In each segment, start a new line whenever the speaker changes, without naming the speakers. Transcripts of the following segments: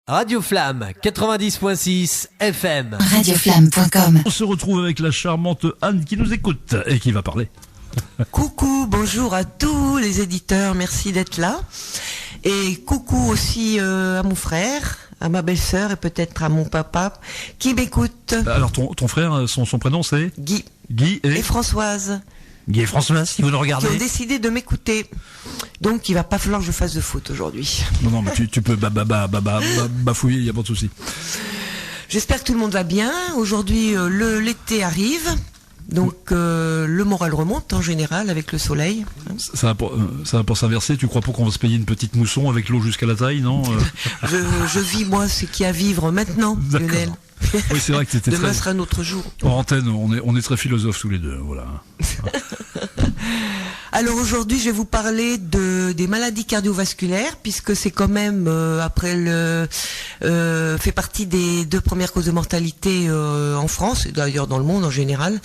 Radio Flamme 90.6 FM.
Radioflamme.com.
On se retrouve avec la charmante Anne qui nous écoute et qui va parler.
Coucou, bonjour à tous les éditeurs, merci d'être là. Et coucou aussi à mon frère, à ma belle-sœur et peut-être à mon papa qui m'écoute.
Alors ton frère, son prénom c'est
Guy.
Guy
et Françoise.
Guy et Françoise, si vous nous regardez.
Qui ont décidé de m'écouter. Donc il va pas falloir que je fasse de faute aujourd'hui.
Non, mais tu peux bafouiller, il n'y a pas de souci.
J'espère que tout le monde va bien. Aujourd'hui, l'été arrive. Donc le moral remonte en général avec le soleil.
Ça va pour s'inverser. Tu crois pas qu'on va se payer une petite mousson avec l'eau jusqu'à la taille, non?
Je vis moi ce qu'il y a à vivre maintenant, Lionel.
Oui, c'est vrai que c'était
demain sera un autre jour.
En antenne, on est très philosophes tous les deux, voilà.
Alors aujourd'hui, je vais vous parler des maladies cardiovasculaires, puisque c'est quand même fait partie des 2 premières causes de mortalité en France, et d'ailleurs dans le monde en général.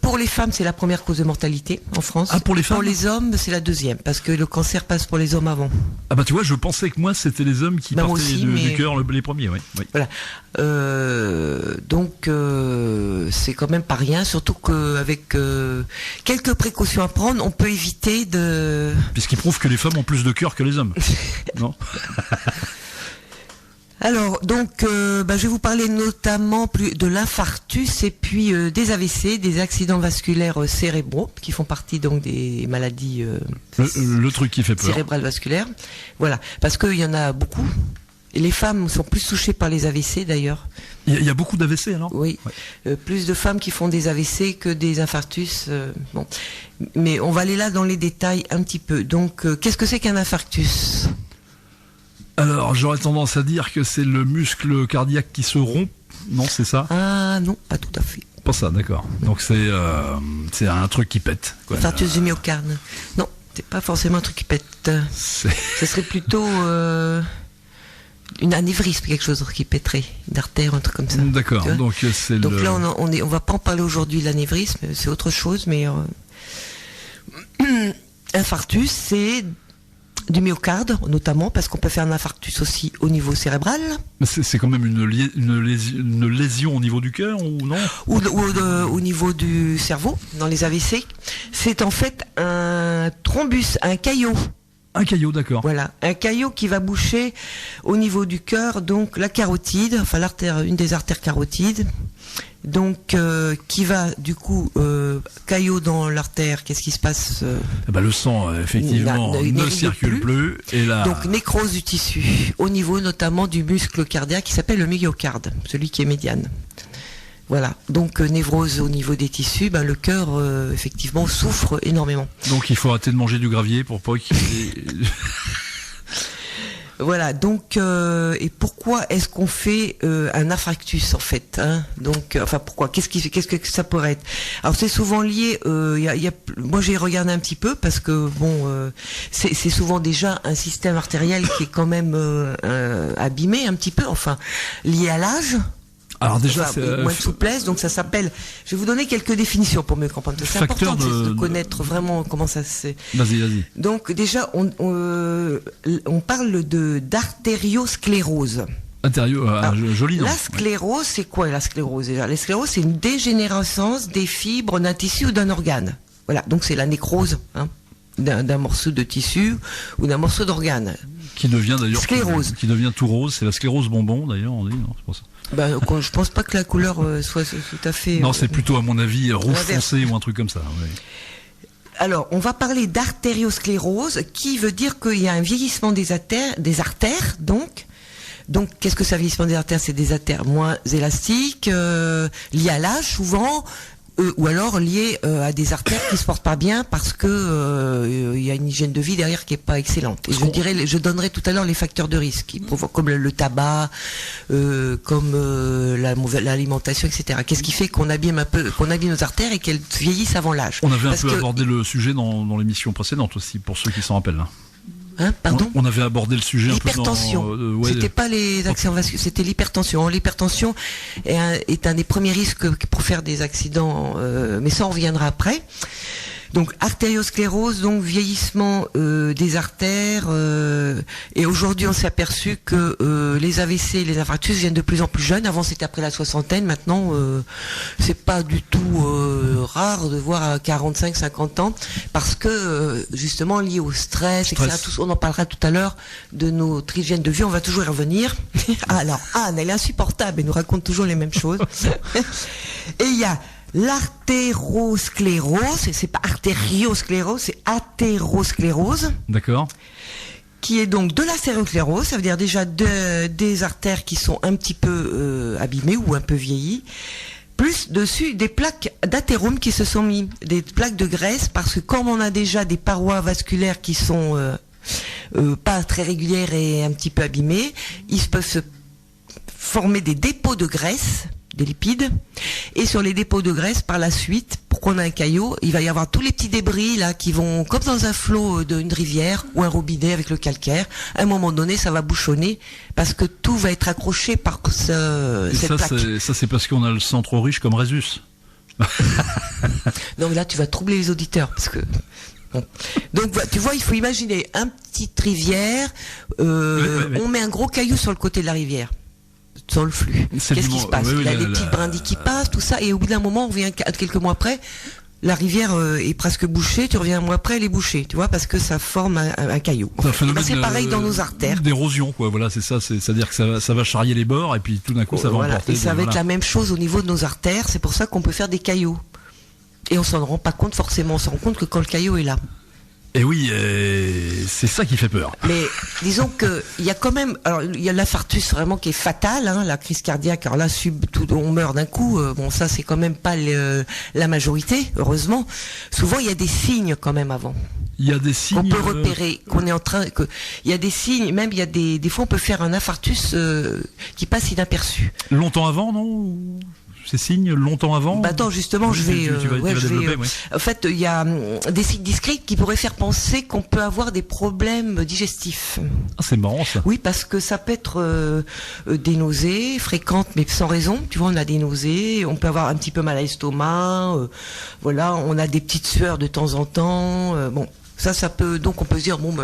Pour les femmes, c'est la première cause de mortalité en France.
Ah, pour les femmes.
Pour les hommes, c'est la 2e, parce que le cancer passe pour les hommes avant.
Ah bah tu vois, je pensais que moi c'était les hommes qui partaient
aussi,
du cœur les premiers, oui.
Voilà. Donc c'est quand même pas rien, surtout qu'avec quelques précautions à prendre, on peut éviter de...
Puisqu'il prouve que les femmes ont plus de cœur que les hommes. Non.
Alors, donc, je vais vous parler notamment de l'infarctus et puis des AVC, des accidents vasculaires cérébraux, qui font partie donc des maladies
le truc qui fait peur.
Cérébrales vasculaires. Voilà, parce qu'il y en a beaucoup. Et les femmes sont plus touchées par les AVC d'ailleurs.
Il y a beaucoup d'AVC alors ?
Oui, ouais. Plus de femmes qui font des AVC que des infarctus. Bon, mais on va aller là dans les détails un petit peu. Donc, qu'est-ce que c'est qu'un infarctus ?
Alors, j'aurais tendance à dire que c'est le muscle cardiaque qui se rompt. Non, c'est ça ?
Ah non, pas tout à fait.
Pas ça, d'accord. Donc c'est un truc qui pète.
Infarctus du myocarde. Non, c'est pas forcément un truc qui pète. Ce serait plutôt une anévrisme, quelque chose qui pèterait, une artère, un truc comme ça.
D'accord. Donc c'est
donc là, on va pas en parler aujourd'hui de l'anévrisme, c'est autre chose, mais infarctus, c'est du myocarde, notamment, parce qu'on peut faire un infarctus aussi au niveau cérébral.
C'est quand même une lésion au niveau du cœur, ou non ?
Ou au niveau du cerveau, dans les AVC. C'est en fait un thrombus, un caillot.
Un caillot, d'accord.
Voilà, un caillot qui va boucher au niveau du cœur, donc la carotide, enfin l'artère, une des artères carotides, donc qui va du coup caillot dans l'artère. Qu'est-ce qui se passe
Le sang effectivement ne circule plus et là.
Donc nécrose du tissu au niveau notamment du muscle cardiaque qui s'appelle le myocarde, celui qui est médiane. Voilà, donc névrose au niveau des tissus, le cœur effectivement souffre énormément.
Donc il faut arrêter de manger du gravier pour pas qu'il y ait...
Voilà, donc et pourquoi est-ce qu'on fait un infarctus en fait, hein ? Donc pourquoi ? Qu'est-ce que ça pourrait être ? Alors c'est souvent lié. Moi j'ai regardé un petit peu parce que c'est souvent déjà un système artériel qui est quand même abîmé un petit peu, lié à l'âge.
Alors déjà,
moins de souplesse, donc ça s'appelle. Je vais vous donner quelques définitions pour mieux comprendre. C'est important de connaître vraiment comment ça se.
Vas-y.
Donc déjà, on parle d'artériosclérose.
Joli nom.
La sclérose, c'est quoi la sclérose déjà ? La sclérose, c'est une dégénérescence des fibres d'un tissu ou d'un organe. Voilà, donc c'est la nécrose d'un morceau de tissu ou d'un morceau d'organe.
Qui devient d'ailleurs
sclérose.
Qui devient tout rose, c'est la sclérose bonbon d'ailleurs, on dit, non, c'est pas ça.
Je pense pas que la couleur soit tout à fait...
Non, c'est plutôt à mon avis rouge foncé ou un truc comme ça. Oui.
Alors, on va parler d'artériosclérose, qui veut dire qu'il y a un vieillissement des artères, donc. Donc, qu'est-ce que ça, vieillissement des artères ? C'est des artères moins élastiques, liées à l'âge souvent, ou alors liées à des artères qui se portent pas bien parce que il y a une hygiène de vie derrière qui est pas excellente. Et je donnerai tout à l'heure les facteurs de risque qui provoquent, comme le tabac, comme l'alimentation, etc. Qu'est-ce qui fait qu'on abîme nos artères et qu'elles vieillissent avant l'âge ?
On avait un peu abordé le sujet dans l'émission précédente aussi, pour ceux qui s'en rappellent.
Pardon ?
On avait abordé le sujet un peu dans...
L'hypertension. C'était pas les accidents vasculaires, c'était l'hypertension. L'hypertension est un des premiers risques pour faire des accidents, mais ça on reviendra après. Donc artériosclérose, donc vieillissement des artères. Et aujourd'hui, on s'est aperçu que les AVC, les infarctus viennent de plus en plus jeunes. Avant, c'était après la soixantaine. Maintenant, c'est pas du tout rare de voir à 45, 50 ans, parce que justement lié au stress, etc. On en parlera tout à l'heure de notre hygiène de vie. On va toujours y revenir. Alors Anne, elle est insupportable. Elle nous raconte toujours les mêmes choses. Et il y a l'artérosclérose, c'est pas artériosclérose, c'est athérosclérose.
D'accord.
Qui est donc de l'athérosclérose, ça veut dire déjà des artères qui sont un petit peu abîmées ou un peu vieillies, plus dessus des plaques d'athérome qui se sont mis, des plaques de graisse, parce que comme on a déjà des parois vasculaires qui sont pas très régulières et un petit peu abîmées, ils peuvent se former des dépôts de graisse, des lipides, et sur les dépôts de graisse, par la suite, pour qu'on ait un caillot, il va y avoir tous les petits débris là qui vont, comme dans un flot d'une rivière ou un robinet avec le calcaire, à un moment donné, ça va bouchonner parce que tout va être accroché par cette plaque.
Ça, c'est parce qu'on a le sang trop riche comme Rhésus.
Donc là, tu vas troubler les auditeurs parce que. Bon. Donc tu vois, il faut imaginer une petite rivière, on met un gros caillou sur le côté de la rivière. Dans le flux. Qu'est-ce qui se passe? Il y a des petites brindilles qui passent, tout ça, et au bout d'un moment, on revient quelques mois après, la rivière est presque bouchée, tu reviens un mois après, elle est bouchée, tu vois, parce que ça forme un caillou. C'est pareil dans nos artères.
D'érosion, quoi, voilà, c'est ça, c'est-à-dire que ça va charrier les bords, et puis tout d'un coup, ça va emporter.
Et ça va être la même chose au niveau de nos artères, c'est pour ça qu'on peut faire des caillots. Et on s'en rend pas compte forcément, on s'en rend compte que quand le caillot est là.
Et oui, c'est ça qui fait peur.
Mais disons que il y a quand même, alors il y a l'infarctus vraiment qui est fatal, hein, la crise cardiaque. Alors là, on meurt d'un coup. Bon, ça c'est quand même pas la majorité, heureusement. Souvent, il y a des signes quand même avant.
Il y a des signes.
On peut repérer qu'on est en train, il y a des signes. Même il y a des fois, on peut faire un infarctus qui passe inaperçu.
Longtemps avant, non? Ces signes longtemps avant?
Bah attends, justement, je vais développer. En fait, il y a des signes discrets qui pourraient faire penser qu'on peut avoir des problèmes digestifs.
Ah, c'est marrant ça.
Oui, parce que ça peut être des nausées fréquentes, mais sans raison. Tu vois, on a des nausées, on peut avoir un petit peu mal à l'estomac. Voilà, on a des petites sueurs de temps en temps. Bon. Ça peut, donc on peut se dire, bon, bah,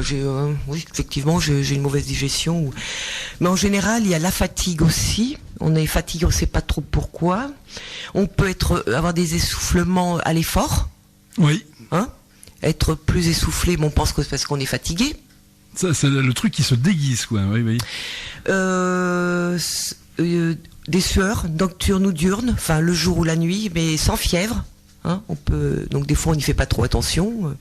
oui, effectivement, j'ai une mauvaise digestion. Mais en général, il y a la fatigue aussi. On est fatigué, on ne sait pas trop pourquoi. On peut avoir des essoufflements à l'effort.
Oui.
Hein? Être plus essoufflé, mais on pense que c'est parce qu'on est fatigué.
Ça, c'est le truc qui se déguise, quoi. Oui, oui.
Des sueurs nocturnes ou diurnes, enfin le jour ou la nuit, mais sans fièvre. Hein? Donc des fois, on n'y fait pas trop attention.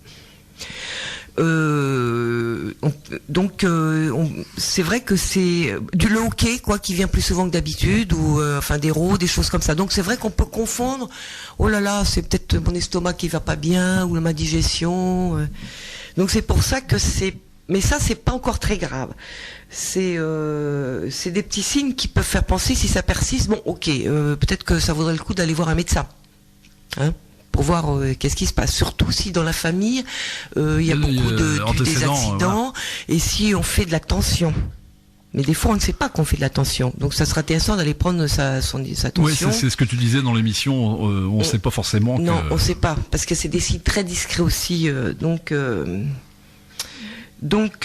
C'est vrai que c'est le hoquet quoi qui vient plus souvent que d'habitude ou enfin des rots, des choses comme ça. Donc c'est vrai qu'on peut confondre. Oh là là, c'est peut-être mon estomac qui va pas bien ou ma digestion. Donc c'est pour ça que mais ça c'est pas encore très grave. C'est des petits signes qui peuvent faire penser si ça persiste. Bon, ok, peut-être que ça vaudrait le coup d'aller voir un médecin. Hein? Pour voir qu'est-ce qui se passe. Surtout si dans la famille, il y a beaucoup des accidents, voilà. Et si on fait de la tension. Mais des fois, on ne sait pas qu'on fait de la tension. Donc ça sera intéressant d'aller prendre sa tension.
Oui, c'est ce que tu disais dans l'émission, on ne sait pas forcément.
Non, on ne sait pas, parce que c'est des signes très discrets aussi. Donc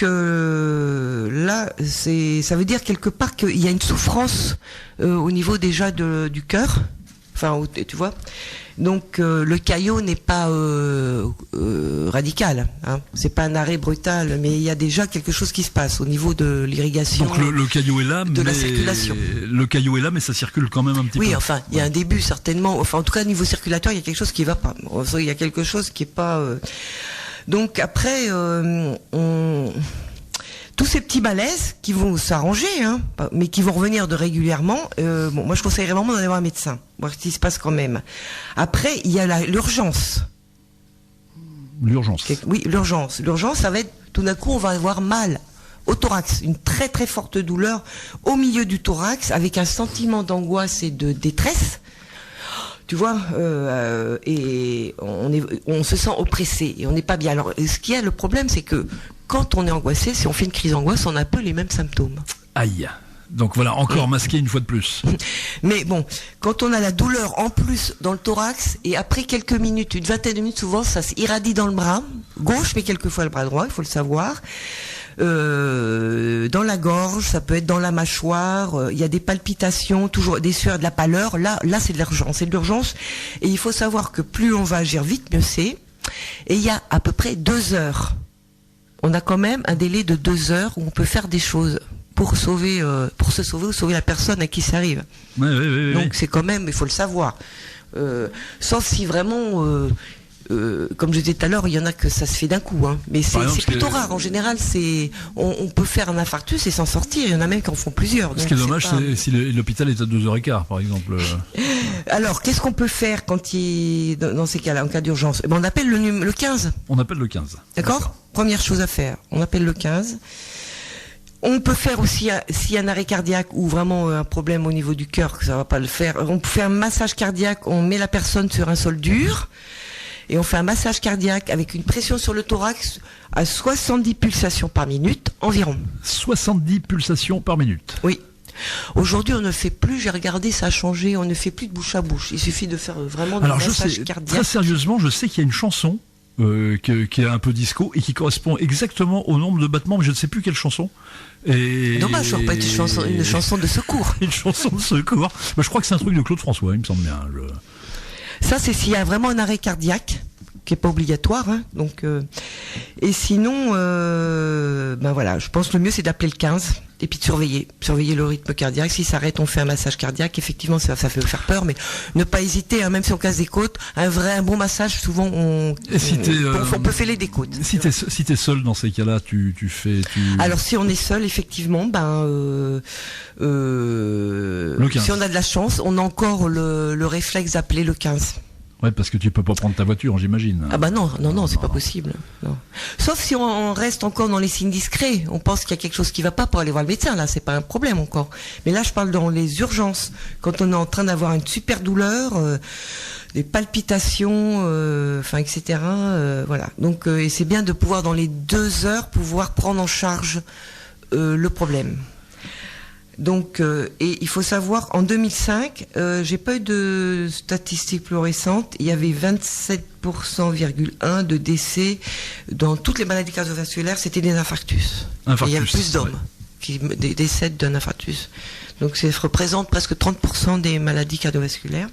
là, ça veut dire quelque part qu'il y a une souffrance au niveau déjà du cœur. Enfin, tu vois. Donc le caillot n'est pas radical, hein. C'est pas un arrêt brutal, mais il y a déjà quelque chose qui se passe au niveau de l'irrigation.
Donc le caillot est là,
la circulation.
Le caillot est là, mais ça circule quand même un petit peu.
Oui, enfin, il y a un début certainement. Enfin, en tout cas, au niveau circulatoire, il y a quelque chose qui va pas. Il y a quelque chose qui est pas. Donc après, tous ces petits malaises qui vont s'arranger, hein, mais qui vont revenir régulièrement. Moi, je conseillerais vraiment d'aller voir un médecin, voir ce qui se passe quand même. Après, il y a l'urgence.
L'urgence.
Oui, l'urgence. L'urgence, ça va être tout d'un coup, on va avoir mal au thorax, une très très forte douleur au milieu du thorax, avec un sentiment d'angoisse et de détresse. Tu vois, et on se sent oppressé et on n'est pas bien. Alors, ce qu'il y a, le problème, c'est que quand on est angoissé, si on fait une crise d'angoisse, on a un peu les mêmes symptômes.
Aïe. Donc voilà, encore masqué une fois de plus.
Mais bon, quand on a la douleur en plus dans le thorax, et après quelques minutes, une vingtaine de minutes, souvent ça s'irradie dans le bras gauche, mais quelquefois le bras droit, il faut le savoir. Dans la gorge, ça peut être dans la mâchoire, il y a des palpitations, toujours des sueurs, de la pâleur. Là c'est de l'urgence, Et il faut savoir que plus on va agir vite, mieux c'est. Et il y a à peu près 2 heures. On a quand même un délai de 2 heures où on peut faire des choses pour se sauver ou sauver la personne à qui ça arrive.
Oui.
Donc c'est quand même, il faut le savoir. Sauf si vraiment, comme je disais tout à l'heure, il y en a que ça se fait d'un coup. Hein. Mais c'est plutôt rare. En général, on peut faire un infarctus et s'en sortir. Il y en a même qui en font plusieurs.
Ce qui est dommage, c'est si l'hôpital est à 2h15, par exemple.
Alors, qu'est-ce qu'on peut faire dans ces cas-là, en cas d'urgence? On appelle le 15.
On appelle le 15.
D'accord. Première chose à faire, on appelle le 15. On peut faire aussi, s'il y a un arrêt cardiaque ou vraiment un problème au niveau du cœur, que ça va pas le faire, on peut faire un massage cardiaque, on met la personne sur un sol dur, et on fait un massage cardiaque avec une pression sur le thorax à 70 pulsations par minute environ.
70 pulsations par minute.
Oui. Aujourd'hui, on ne fait plus, j'ai regardé, ça a changé, on ne fait plus de bouche à bouche. Il suffit de faire vraiment du massage cardiaque.
Très sérieusement, je sais qu'il y a une chanson qui est un peu disco et qui correspond exactement au nombre de battements, mais je ne sais plus quelle chanson.
Dommage, ça aurait pas été une chanson de secours.
Une chanson de secours. Je crois que c'est un truc de Claude François, il me semble bien.
Ça, c'est s'il y a vraiment un arrêt cardiaque, qui est pas obligatoire. Hein, donc, et sinon, voilà, je pense que le mieux c'est d'appeler le 15 et puis de surveiller le rythme cardiaque. Si ça arrête, on fait un massage cardiaque. Effectivement, ça fait faire peur, mais ne pas hésiter. Hein, même si on casse des côtes, un bon massage, souvent on peut fêler des côtes.
Si t'es seul dans ces cas-là, tu fais.
Alors si on est seul, effectivement,
le 15.
Si on a de la chance, on a encore le réflexe d'appeler le 15.
Ouais, parce que tu peux pas prendre ta voiture, j'imagine.
Ah bah non, c'est pas possible. Non. Sauf si on reste encore dans les signes discrets. On pense qu'il y a quelque chose qui va pas pour aller voir le médecin. Là, c'est pas un problème encore. Mais là, je parle dans les urgences. Quand on est en train d'avoir une super douleur, des palpitations, etc. Voilà. Donc, et c'est bien de pouvoir dans les 2 heures pouvoir prendre en charge le problème. Donc, et il faut savoir, en 2005, j'ai pas eu de statistiques plus récentes, il y avait 27,1% de décès dans toutes les maladies cardiovasculaires, c'était des infarctus. Et il y a plus d'hommes qui décèdent d'un infarctus. Donc, ça représente presque 30% des maladies cardiovasculaires.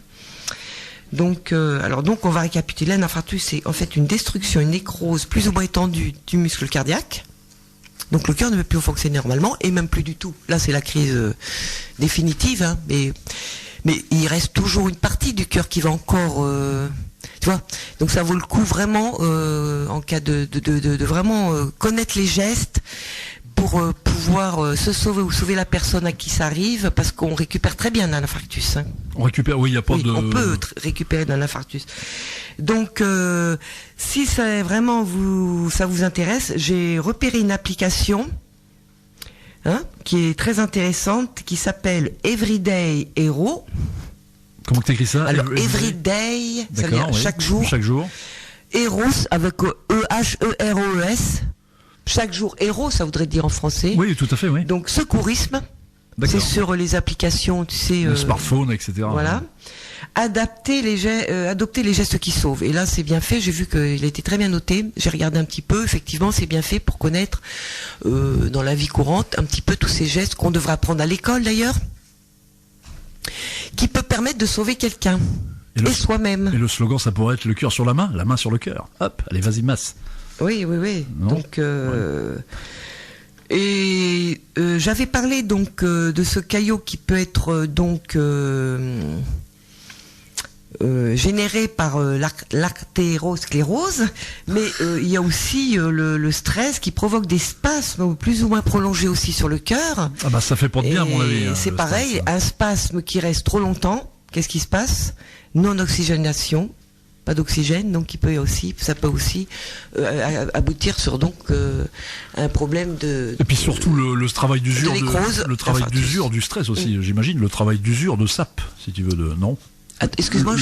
Donc, on va récapituler. Un infarctus, c'est en fait une destruction, une nécrose plus ou moins étendue du muscle cardiaque. Donc le cœur ne peut plus fonctionner normalement, et même plus du tout. Là, c'est la crise définitive, hein, mais il reste toujours une partie du cœur qui va encore... tu vois. Donc ça vaut le coup vraiment, en cas de vraiment connaître les gestes pour pouvoir se sauver ou sauver la personne à qui ça arrive, parce qu'on récupère très bien d'un infarctus. Hein.
On récupère, oui, il n'y a pas de...
On peut récupérer d'un infarctus. Donc, si ça vraiment ça vous intéresse, j'ai repéré une application qui est très intéressante, qui s'appelle Everyday Hero.
Comment tu écris ça?
Alors, Everyday, ça veut dire chaque jour.
Chaque jour.
Heroes avec E-H-E-R-O-E-S. Chaque jour, héros, ça voudrait dire en français.
Oui, tout à fait, oui.
Donc, secourisme. C'est sur les applications, tu sais.
Le smartphone, etc.
Voilà. Adopter les gestes qui sauvent. Et là, c'est bien fait. J'ai vu qu'il a été très bien noté. J'ai regardé un petit peu. Effectivement, c'est bien fait pour connaître, dans la vie courante, un petit peu tous ces gestes qu'on devrait apprendre à l'école, d'ailleurs, qui peut permettre de sauver quelqu'un. Et soi-même.
Et le slogan, ça pourrait être le cœur sur la main sur le cœur. Hop, allez, vas-y, masse.
Oui. Non. Donc, et j'avais parlé donc de ce caillot qui peut être généré par l'artérosclérose, mais il y a aussi le stress qui provoque des spasmes plus ou moins prolongés aussi sur le cœur.
Ah bah ça fait pas de bien à mon avis.
C'est pareil, un spasme qui reste trop longtemps, qu'est-ce qui se passe? Non-oxygénation. Pas d'oxygène, donc ça peut aussi aboutir sur un problème de...
Et puis surtout le travail d'usure, le travail d'usure du stress aussi, j'imagine, le travail d'usure de SAP, si tu veux, non?
Excuse-moi,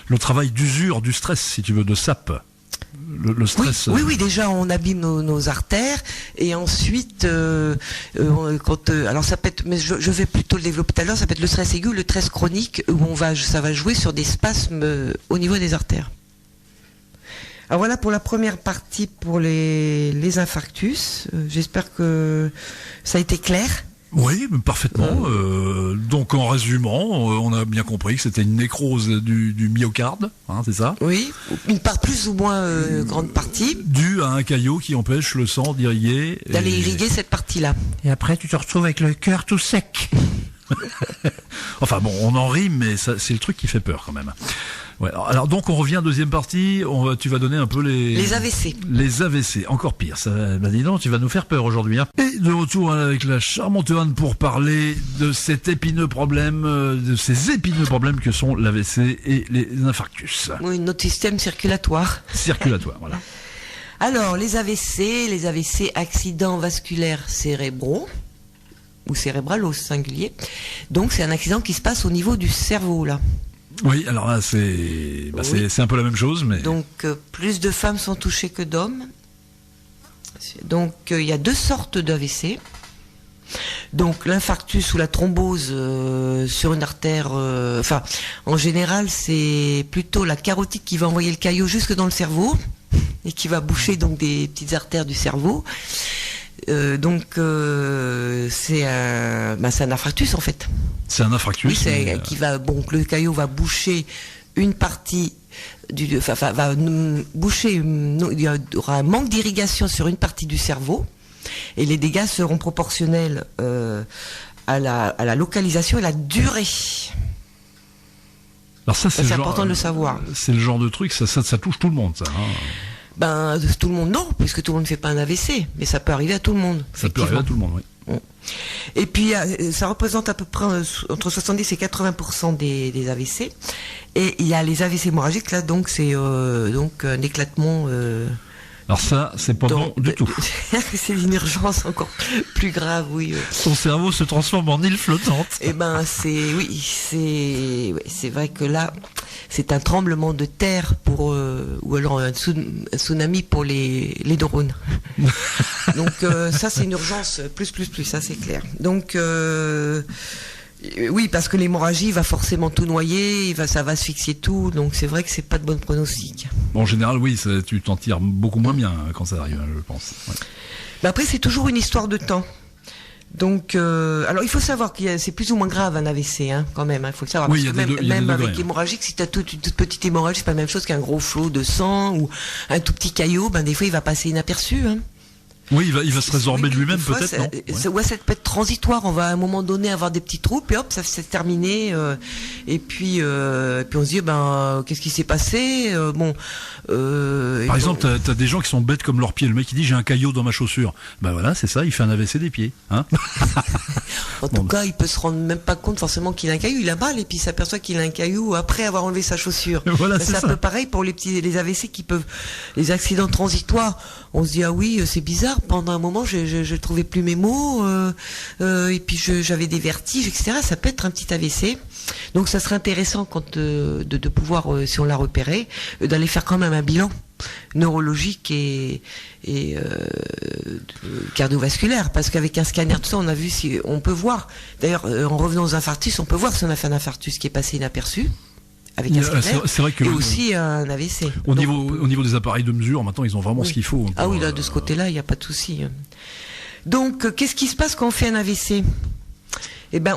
le travail d'usure du stress, si tu veux, de SAP. Le stress.
Oui, déjà on abîme nos artères et ensuite, alors ça peut être, mais je vais plutôt le développer tout à l'heure, ça peut être le stress aigu, le stress chronique où ça va jouer sur des spasmes au niveau des artères. Alors voilà pour la première partie pour les infarctus. J'espère que ça a été clair.
Oui, parfaitement. Donc en résumant, on a bien compris que c'était une nécrose du myocarde, hein, c'est ça?
Oui, une part plus ou moins grande partie.
Due à un caillot qui empêche le sang d'irriguer.
D'aller irriguer cette partie-là.
Et après, tu te retrouves avec le cœur tout sec. Enfin bon, on en rit, mais c'est le truc qui fait peur quand même. Ouais, alors donc on revient deuxième partie, tu vas donner un peu les
AVC.
Les AVC, encore pire. Ça, bah dis donc, tu vas nous faire peur aujourd'hui. Hein. Et de retour avec la charmante Anne pour parler de cet épineux problème, de ces épineux problèmes que sont l'AVC et les infarctus.
Oui, notre système circulatoire.
Circulatoire, voilà.
Alors les AVC accidents vasculaires cérébraux ou cérébral au singulier. Donc c'est un accident qui se passe au niveau du cerveau là.
Oui, alors là c'est un peu la même chose, mais
donc plus de femmes sont touchées que d'hommes. Donc il y a deux sortes d'AVC. Donc l'infarctus ou la thrombose sur une artère, en général c'est plutôt la carotide qui va envoyer le caillot jusque dans le cerveau et qui va boucher donc des petites artères du cerveau. C'est un infarctus en fait.
C'est un infarctus.
Oui, le caillot va boucher une partie il y aura un manque d'irrigation sur une partie du cerveau et les dégâts seront proportionnels à la localisation et la durée.
Alors ça, c'est
important de le savoir.
C'est le genre de truc, ça touche tout le monde, ça. Hein.
Tout le monde non, puisque tout le monde ne fait pas un AVC, mais ça peut arriver à tout le monde.
Ça peut arriver à tout le monde, oui.
Et puis ça représente à peu près entre 70 et 80% des AVC. Et il y a les AVC hémorragiques là, donc c'est un éclatement.
Alors ça, c'est pas bon du tout.
C'est une urgence encore plus grave, oui.
Ton cerveau se transforme en île flottante.
C'est vrai que là, c'est un tremblement de terre ou alors un tsunami pour les neurones. Donc ça, c'est une urgence plus, ça c'est clair. Donc oui, parce que l'hémorragie va forcément tout noyer, ça va asphyxier tout, donc c'est vrai que c'est pas de bon pronostic.
En général, oui, tu t'en tires beaucoup moins bien quand ça arrive, je pense. Ouais.
Après, c'est toujours une histoire de temps. Donc, alors il faut savoir que c'est plus ou moins grave un AVC, hein, quand même. Il faut le savoir.
Oui,
parce que même avec hémorragique, si tu as une toute petite hémorragie, c'est pas la même chose qu'un gros flot de sang ou un tout petit caillot. Des fois, il va passer inaperçu. Hein.
Oui, il va se résorber de lui-même, peut-être, non ?
Ça peut être transitoire. On va à un moment donné avoir des petits trous, puis hop, ça s'est terminé. Et puis on se dit, qu'est-ce qui s'est passé ?
Par exemple, t'as des gens qui sont bêtes comme leurs pieds. Le mec, il dit, j'ai un caillot dans ma chaussure. Voilà, c'est ça, il fait un AVC des pieds. Hein.
En tout cas, il peut se rendre même pas compte forcément qu'il a un caillou. Il a mal et puis il s'aperçoit qu'il a un caillou après avoir enlevé sa chaussure.
Voilà, c'est
un peu pareil pour les AVC les accidents transitoires. On se dit, ah oui, c'est bizarre. Pendant un moment, je trouvais plus mes mots, et puis j'avais des vertiges, etc. Ça peut être un petit AVC. Donc ça serait intéressant de pouvoir, si on l'a repéré, d'aller faire quand même un bilan neurologique et cardiovasculaire, parce qu'avec un scanner, tout ça, on a vu si on peut voir. D'ailleurs, en revenant aux infarctus, on peut voir si on a fait un infarctus qui est passé inaperçu. Avec un scanner,
c'est vrai que
et aussi un AVC.
Au niveau des appareils de mesure, maintenant ils ont vraiment ce qu'il faut.
Ah oui, là de ce côté-là, il n'y a pas de souci. Donc, qu'est-ce qui se passe quand on fait un AVC ?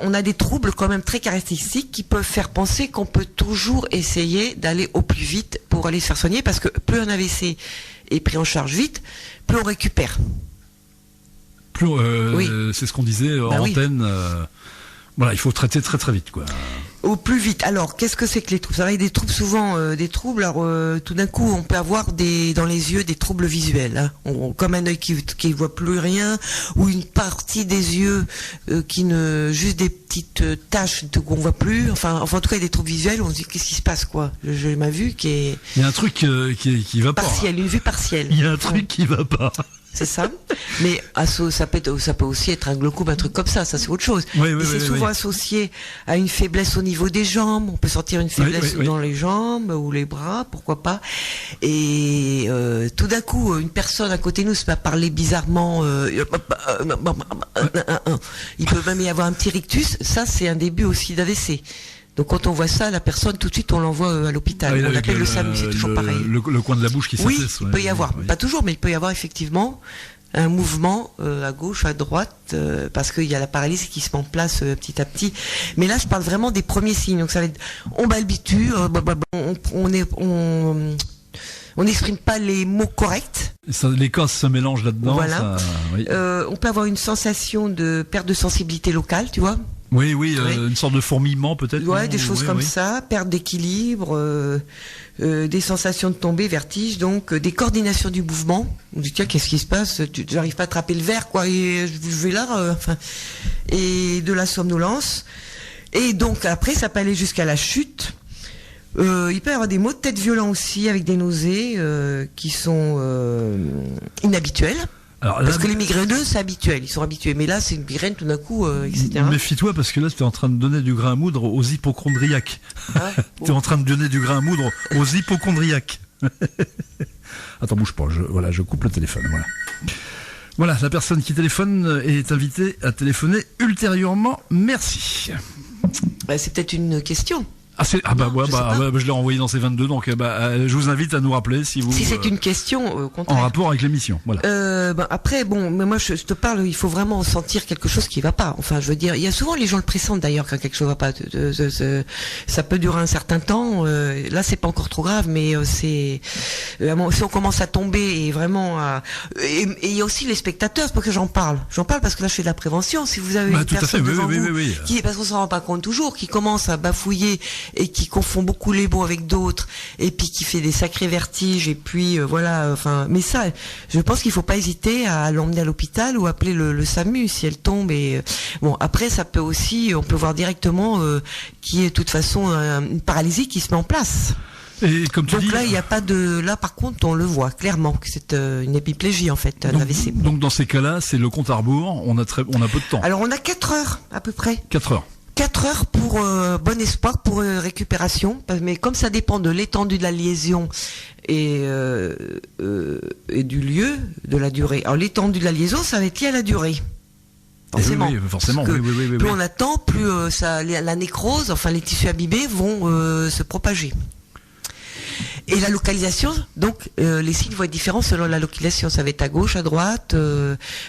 On a des troubles quand même très caractéristiques qui peuvent faire penser qu'on peut toujours essayer d'aller au plus vite pour aller se faire soigner, parce que plus un AVC est pris en charge vite, plus on récupère.
Plus, oui. C'est ce qu'on disait en antenne. Voilà, il faut traiter très très vite, quoi.
Au plus vite. Alors, qu'est-ce que c'est que les troubles ? Ça va être des troubles, souvent des troubles. Alors, tout d'un coup, on peut avoir dans les yeux des troubles visuels, hein. Comme un œil qui voit plus rien, ou une partie des yeux juste des petites taches qu'on voit plus. Enfin, en tout cas, il y a des troubles visuels. On se dit, qu'est-ce qui se passe, quoi ? J'ai ma vue qui est.
Il y a un truc qui va
partiel,
pas.
Une vue partielle.
Il y a un truc qui va pas.
c'est ça. Mais ça peut aussi être un glaucome, un truc comme ça c'est autre chose.
Oui,
et c'est souvent associé à une faiblesse au niveau des jambes. On peut sentir une faiblesse dans les jambes ou les bras, pourquoi pas. Et tout d'un coup, une personne à côté de nous se met à parler bizarrement. Il peut même y avoir un petit rictus. Ça, c'est un début aussi d'AVC. Donc quand on voit ça, la personne, tout de suite, on l'envoie à l'hôpital. On l'appelle le SAMU, c'est toujours pareil.
Le coin de la bouche qui s'affaisse.
Oui, il peut y avoir, pas toujours, mais il peut y avoir effectivement un mouvement à gauche, à droite, parce qu'il y a la paralysie qui se met en place petit à petit. Mais là, je parle vraiment des premiers signes. Donc ça va être, on balbutue, on n'exprime pas les mots corrects.
Les causes se mélangent là-dedans.
Voilà. On peut avoir une sensation de perte de sensibilité locale, tu vois.
Oui, une sorte de fourmillement peut-être.
Ouais, des choses comme ça, perte d'équilibre, des sensations de tomber, vertige, donc des coordinations du mouvement. On dit tiens, qu'est-ce qui se passe ? Tu n'arrives pas à attraper le verre, quoi, et je vais là, et de la somnolence. Et donc après, ça peut aller jusqu'à la chute. Il peut y avoir des maux de tête violents aussi, avec des nausées qui sont inhabituelles. Alors, parce que les migraineux, c'est habituel, ils sont habitués. Mais là, c'est une migraine tout d'un coup, etc.
Méfie-toi, parce que là, tu es en train de donner du grain à moudre aux hypochondriaques. Tu es en train de donner du grain à moudre aux hypochondriaques. Attends, bouge pas, je coupe le téléphone. Voilà, la personne qui téléphone est invitée à téléphoner ultérieurement. Merci.
C'est peut-être une question.
Je l'ai envoyé dans ces 22, donc je vous invite à nous rappeler si
c'est une question au contraire.
En rapport avec l'émission, voilà.
Après, mais moi je te parle, il faut vraiment sentir quelque chose qui va pas. Enfin, je veux dire, il y a souvent les gens le pressentent d'ailleurs quand quelque chose va pas. Ça peut durer un certain temps. Là, c'est pas encore trop grave, mais si on commence à tomber et vraiment et il y a aussi les spectateurs. C'est pour que j'en parle. J'en parle parce que là, je fais de la prévention. Si vous avez une personne devant vous qui, parce qu'on s'en rend pas compte toujours, qui commence à bafouiller et qui confond beaucoup les mots avec d'autres et puis qui fait des sacrés vertiges et puis mais ça, je pense qu'il faut pas hésiter à l'emmener à l'hôpital ou appeler le SAMU si elle tombe. Et après ça peut aussi, on peut voir directement qu'il y a de toute façon une paralysie qui se met en place.
Et comme tu dis,
là il n'y a pas de, là par contre on le voit clairement que c'est une hémiplégie en fait, un AVC.
Donc dans ces cas-là, c'est le compte à rebours. On a peu de temps.
Alors on a 4 heures à peu près.
4 heures.
4 heures pour bon espoir pour récupération, mais comme ça dépend de l'étendue de la lésion et du lieu, de la durée. Alors l'étendue de la liaison, ça va être lié à la durée. Forcément.
Oui, forcément.
Plus on attend, plus la nécrose, enfin les tissus abîmés vont se propager. Et la localisation, donc les signes vont être différents selon la localisation. Ça va être à gauche, à droite,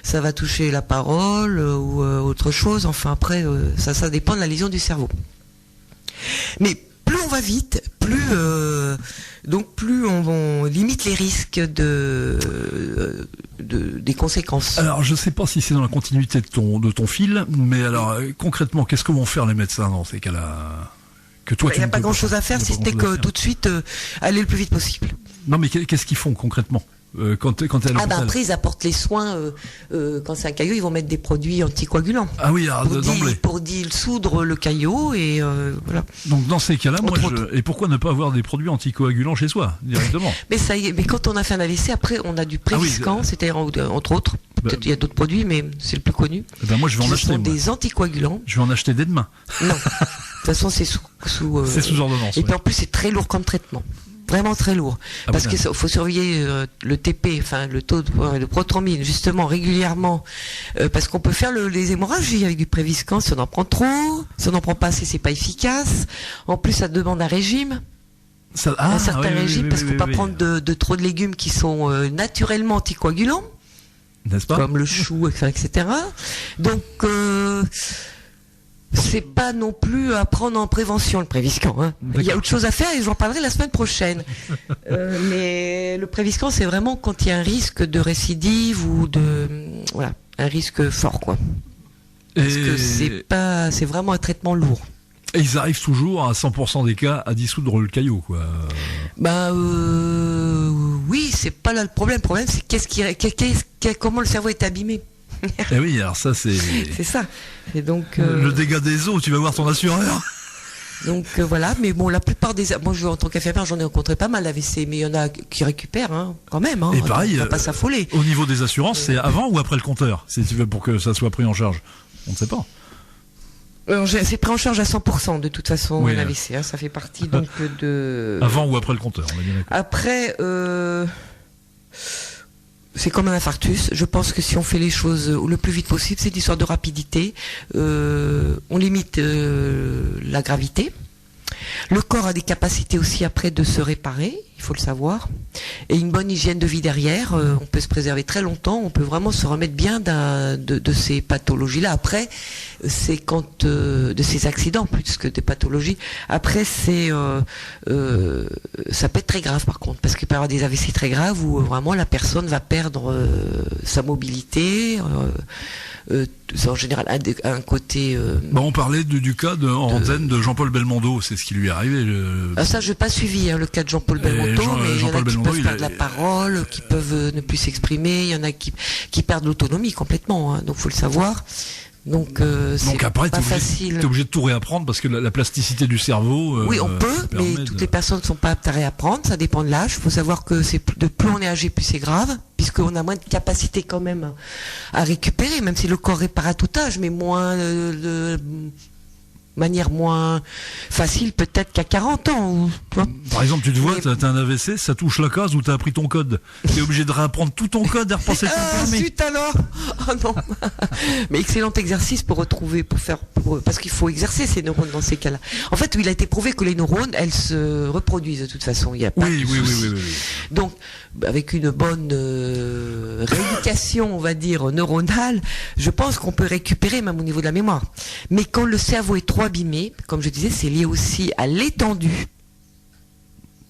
ça va toucher la parole ou autre chose. Enfin après, ça dépend de la lésion du cerveau. Mais plus on va vite, plus on limite les risques des conséquences.
Alors je sais pas si c'est dans la continuité de ton fil, mais alors concrètement, qu'est-ce que vont faire les médecins dans ces cas-là?
Il n'y a pas grand-chose à faire, si ce n'est que tout de suite aller le plus vite possible.
Non, mais qu'est-ce qu'ils font concrètement quand t'es à l'hôpital?
Après ils apportent les soins. Quand c'est un caillot, ils vont mettre des produits anticoagulants.
Ah oui, d'emblée.
Pour dissoudre le caillot et voilà.
Donc dans ces cas-là, et pourquoi ne pas avoir des produits anticoagulants chez soi directement?
Mais ça y est, mais quand on a fait un AVC, après on a du Préviscan, c'est-à-dire entre autres. Peut-être il y a d'autres produits, mais c'est le plus connu.
Moi je vais en acheter. Ce sont
des anticoagulants.
Je vais en acheter dès demain.
Non. De toute façon, c'est sous
ordonnance.
Et puis en plus, c'est très lourd comme traitement. Vraiment très lourd. Parce qu'il faut surveiller le TP, enfin le taux de prothrombine, justement, régulièrement. Parce qu'on peut faire les hémorragies avec du Préviscan si on en prend trop. Si on n'en prend pas assez, c'est pas efficace. En plus, ça demande un régime. Un certain régime, parce qu'il ne faut pas prendre de trop de légumes qui sont naturellement anticoagulants.
N'est-ce pas?
Comme le chou, etc. Donc... c'est pas non plus à prendre en prévention le Préviscan. Hein. Il y a autre chose à faire et j'en parlerai la semaine prochaine. Mais le Préviscan, c'est vraiment quand il y a un risque de récidive ou un risque fort, quoi. Parce que c'est vraiment un traitement lourd.
Et ils arrivent toujours à 100% des cas à dissoudre le caillot, quoi.
Oui, c'est pas là le problème. Le problème, c'est comment le cerveau est abîmé.
Eh oui, alors ça c'est.
C'est ça. Et donc.
Le dégât des eaux, tu vas voir ton assureur.
Donc voilà, mais bon, la plupart moi en tant qu'infirmière, j'en ai rencontré pas mal d'AVC, mais il y en a qui récupèrent quand même.
Et pareil,
on va pas s'affoler.
Au niveau des assurances, c'est avant ou après le compteur, si tu veux, pour que ça soit pris en charge? On ne sait pas.
C'est pris en charge à 100% de toute façon,
Oui,
un AVC. Ça fait partie donc de.
Avant ou après le compteur, on va dire.
Après, c'est comme un infarctus. Je pense que si on fait les choses le plus vite possible, c'est une histoire de rapidité. On limite la gravité. Le corps a des capacités aussi après de se réparer, il faut le savoir. Et une bonne hygiène de vie derrière, on peut se préserver très longtemps, on peut vraiment se remettre bien de ces pathologies-là. Après, c'est quand de ces accidents plus que des pathologies. Après, ça peut être très grave par contre, parce qu'il peut y avoir des AVC très graves où vraiment la personne va perdre sa mobilité. C'est en général un côté.
On parlait du cas en antenne de Jean-Paul Belmondo, c'est ce qui lui est arrivé.
Ça, je n'ai pas suivi le cas de Jean-Paul Belmondo, mais il y en a qui peuvent perdre la parole, qui peuvent ne plus s'exprimer, il y en a qui perdent l'autonomie complètement, donc faut le savoir. Donc
après,
pas facile.
T'es obligé de tout réapprendre parce que la plasticité du cerveau.
Oui, on peut, mais toutes les personnes ne sont pas aptes à réapprendre. Ça dépend de l'âge. Il faut savoir que plus on est âgé, plus c'est grave, puisqu'on a moins de capacité quand même à récupérer, même si le corps répare à tout âge, mais moins manière moins facile peut-être qu'à 40 ans.
Par exemple, tu te vois, t'as un AVC, ça touche la case où t'as appris ton code. T'es obligé de réapprendre tout ton code et repasser ton permis.
Zut alors. Oh non. Mais excellent exercice pour retrouver, parce qu'il faut exercer ces neurones dans ces cas-là. En fait, il a été prouvé que les neurones, elles se reproduisent de toute façon. Il y a pas de souci. Oui. Donc, avec une bonne rééducation, on va dire, neuronale, je pense qu'on peut récupérer même au niveau de la mémoire. Mais quand le cerveau est trop abîmé, comme je disais, c'est lié aussi à l'étendue.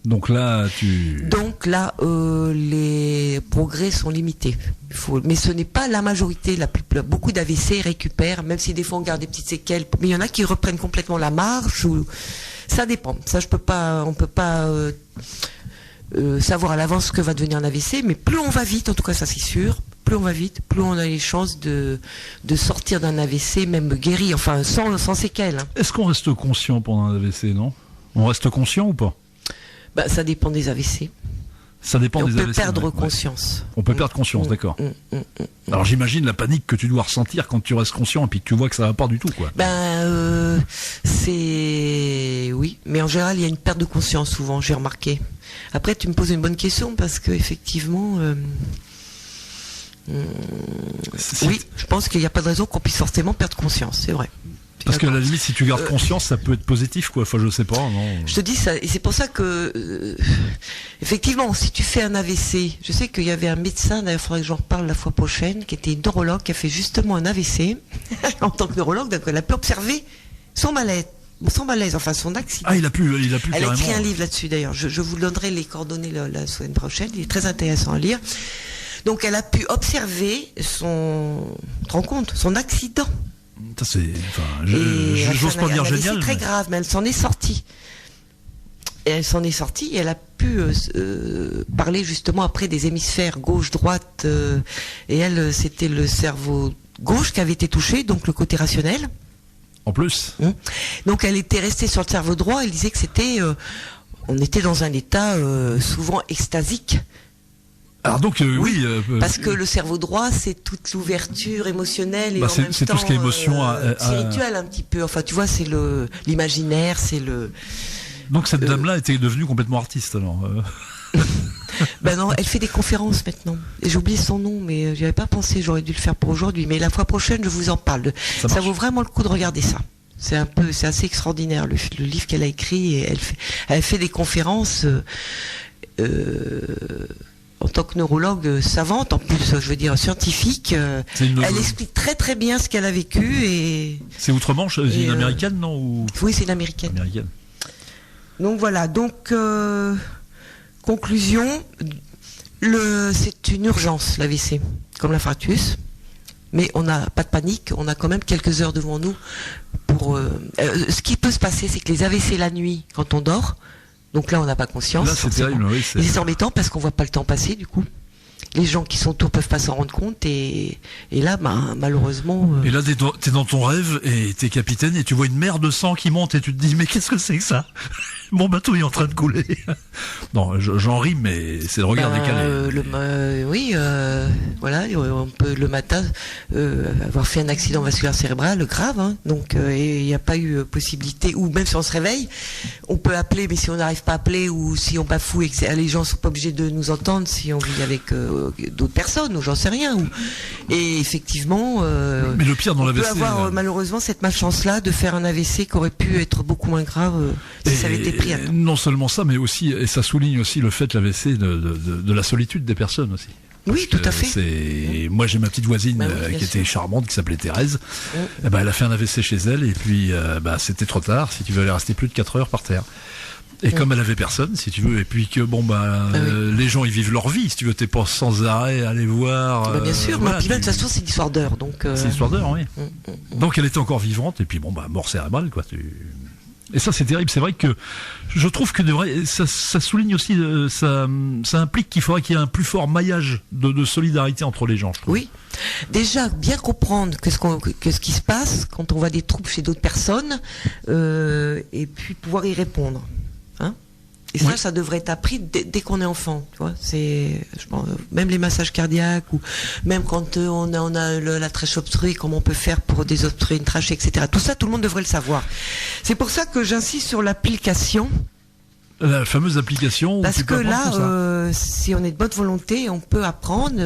Donc là,
les progrès sont limités. Mais ce n'est pas la majorité. Beaucoup d'AVC récupèrent, même si des fois on garde des petites séquelles. Mais il y en a qui reprennent complètement la marche. Ça dépend. Ça, on peut pas savoir à l'avance ce que va devenir un AVC. Mais plus on va vite, en tout cas ça c'est sûr. Plus on va vite, plus on a les chances de sortir d'un AVC, même guéri, enfin sans séquelles.
Est-ce qu'on reste conscient pendant un AVC, non? On reste conscient ou pas?
Ça dépend des AVC.
Ça dépend des AVC.
On peut perdre conscience.
On peut perdre conscience, d'accord. Alors j'imagine la panique que tu dois ressentir quand tu restes conscient et puis que tu vois que ça va pas du tout, quoi.
Oui, mais en général il y a une perte de conscience souvent, j'ai remarqué. Après tu me poses une bonne question parce que effectivement. Oui, je pense qu'il n'y a pas de raison qu'on puisse forcément perdre conscience, c'est vrai.
Parce qu'à la limite, si tu gardes conscience, ça peut être positif, quoi. Enfin, je sais pas, non.
Je te dis ça, et c'est pour ça que, effectivement, si tu fais un AVC, je sais qu'il y avait un médecin, d'ailleurs, il faudrait que j'en reparle la fois prochaine, qui était une neurologue, qui a fait justement un AVC, en tant que neurologue, donc elle a pu observer son malaise, enfin son accident.
Ah, il a pu
Elle
carrément.
a écrit un livre là-dessus, d'ailleurs. Je vous donnerai les coordonnées la semaine prochaine. Il est très intéressant à lire. Donc, elle a pu observer son accident.
Ça, j'ose pas dire génial.
C'est très grave, mais elle s'en est sortie. Et elle a pu parler justement après des hémisphères gauche-droite. Et elle, c'était le cerveau gauche qui avait été touché, donc le côté rationnel.
En plus.
Donc elle était restée sur le cerveau droit. Elle disait que on était dans un état souvent extasique.
Alors donc
parce que le cerveau droit c'est toute l'ouverture émotionnelle et en même temps
tout ce qui est émotion
spirituelle un petit peu. Enfin tu vois c'est l'imaginaire, c'est le.
Donc cette dame-là était devenue complètement artiste alors.
Non, elle fait des conférences maintenant. Et j'ai oublié son nom, mais j'y avais pas pensé. J'aurais dû le faire pour aujourd'hui, mais la fois prochaine je vous en parle. Ça vaut vraiment le coup de regarder ça. C'est assez extraordinaire le livre qu'elle a écrit et elle fait des conférences. En tant que neurologue savante, en plus, je veux dire scientifique, elle explique très très bien ce qu'elle a vécu et. C'est
outre-Manche, c'est une américaine, non
Oui, c'est une américaine. Donc voilà, conclusion, c'est une urgence l'AVC, comme l'infarctus, mais on n'a pas de panique, on a quand même quelques heures devant nous pour. Ce qui peut se passer, c'est que les AVC la nuit, quand on dort. Donc là, on n'a pas conscience.
Là, c'est terrible, oui.
C'est embêtant parce qu'on voit pas le temps passer, du coup. les gens qui sont autour peuvent pas s'en rendre compte et là, malheureusement.
Et là, t'es dans ton rêve et t'es capitaine et tu vois une mer de sang qui monte et tu te dis mais qu'est-ce que c'est que ça? Mon bateau est en train de couler. Non, j'en ris, mais c'est le regard décalé.
Oui, voilà, on peut le matin avoir fait un accident vasculaire cérébral grave, hein, donc il n'y a pas eu possibilité, ou même si on se réveille, on peut appeler, mais si on n'arrive pas à appeler ou si on bafoue et que les gens sont pas obligés de nous entendre, si on vit avec d'autres personnes ou j'en sais rien. Et effectivement,
mais le pire dans
on
l'AVC,
peut avoir malheureusement cette malchance-là de faire un AVC qui aurait pu être beaucoup moins grave si ça avait été pris à temps.
Non seulement ça, mais aussi, et ça souligne aussi le fait, l'AVC, de la solitude des personnes aussi.
Oui, tout à fait.
Moi, j'ai ma petite voisine qui était
sûr.
charmante, qui s'appelait Thérèse. Et elle a fait un AVC chez elle, et puis c'était trop tard. Si tu veux, elle est restée plus de 4 heures par terre. Et comme elle avait personne, si tu veux, et puis que les gens ils vivent leur vie, si tu veux, t'es pas sans arrêt à aller voir.
Bien sûr, mais puis de toute façon c'est une histoire d'heure, donc.
C'est une histoire d'heure, oui. Donc elle était encore vivante, et puis mort cérébrale, quoi. Et ça c'est terrible. C'est vrai que je trouve que ça souligne aussi, ça implique qu'il faudrait qu'il y ait un plus fort maillage de solidarité entre les gens. Je trouve.
Oui. Déjà bien comprendre que ce qui se passe quand on voit des troubles chez d'autres personnes, et puis pouvoir y répondre. Hein, et ça devrait être appris dès qu'on est enfant, tu vois. Je pense, même les massages cardiaques ou même quand on a la trachée obstruée, comment on peut faire pour désobstruer une trachée, etc. Tout ça, tout le monde devrait le savoir. C'est pour ça que j'insiste sur l'application.
La fameuse application.
Parce que là, si on est de bonne volonté, on peut apprendre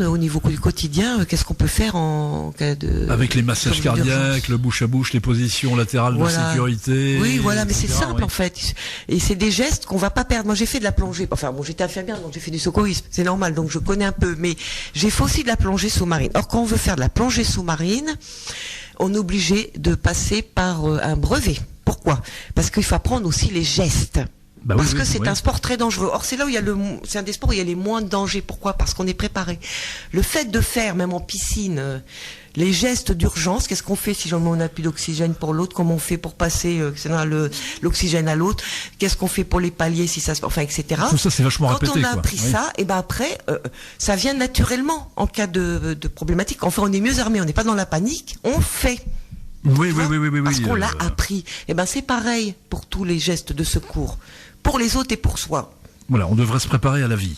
au niveau du quotidien qu'est-ce qu'on peut faire en cas de...
Avec les massages cardiaques, le bouche à bouche, les positions latérales de sécurité.
Oui, voilà, mais c'est simple en fait. Et c'est des gestes qu'on va pas perdre. Moi j'ai fait de la plongée, j'étais infirmière, donc j'ai fait du secourisme, c'est normal, donc je connais un peu. Mais j'ai fait aussi de la plongée sous-marine. Or quand on veut faire de la plongée sous-marine, on est obligé de passer par un brevet. Pourquoi? Parce qu'il faut apprendre aussi les gestes. Parce que c'est un sport très dangereux. Or, c'est là où c'est un des sports où il y a les moins de dangers. Pourquoi? Parce qu'on est préparé. Le fait de faire, même en piscine, les gestes d'urgence, qu'est-ce qu'on fait si on n'a plus d'oxygène pour l'autre? Comment on fait pour passer l'oxygène à l'autre? Qu'est-ce qu'on fait pour les pallier si ça etc.
Tout ça, c'est vachement répété.
Quand on a appris ça, et après, ça vient naturellement en cas de problématique. Enfin, on est mieux armé. On n'est pas dans la panique. On fait.
Oui.
Parce qu'on l'a appris. C'est pareil pour tous les gestes de secours. Pour les autres et pour soi.
Voilà, on devrait se préparer à la vie.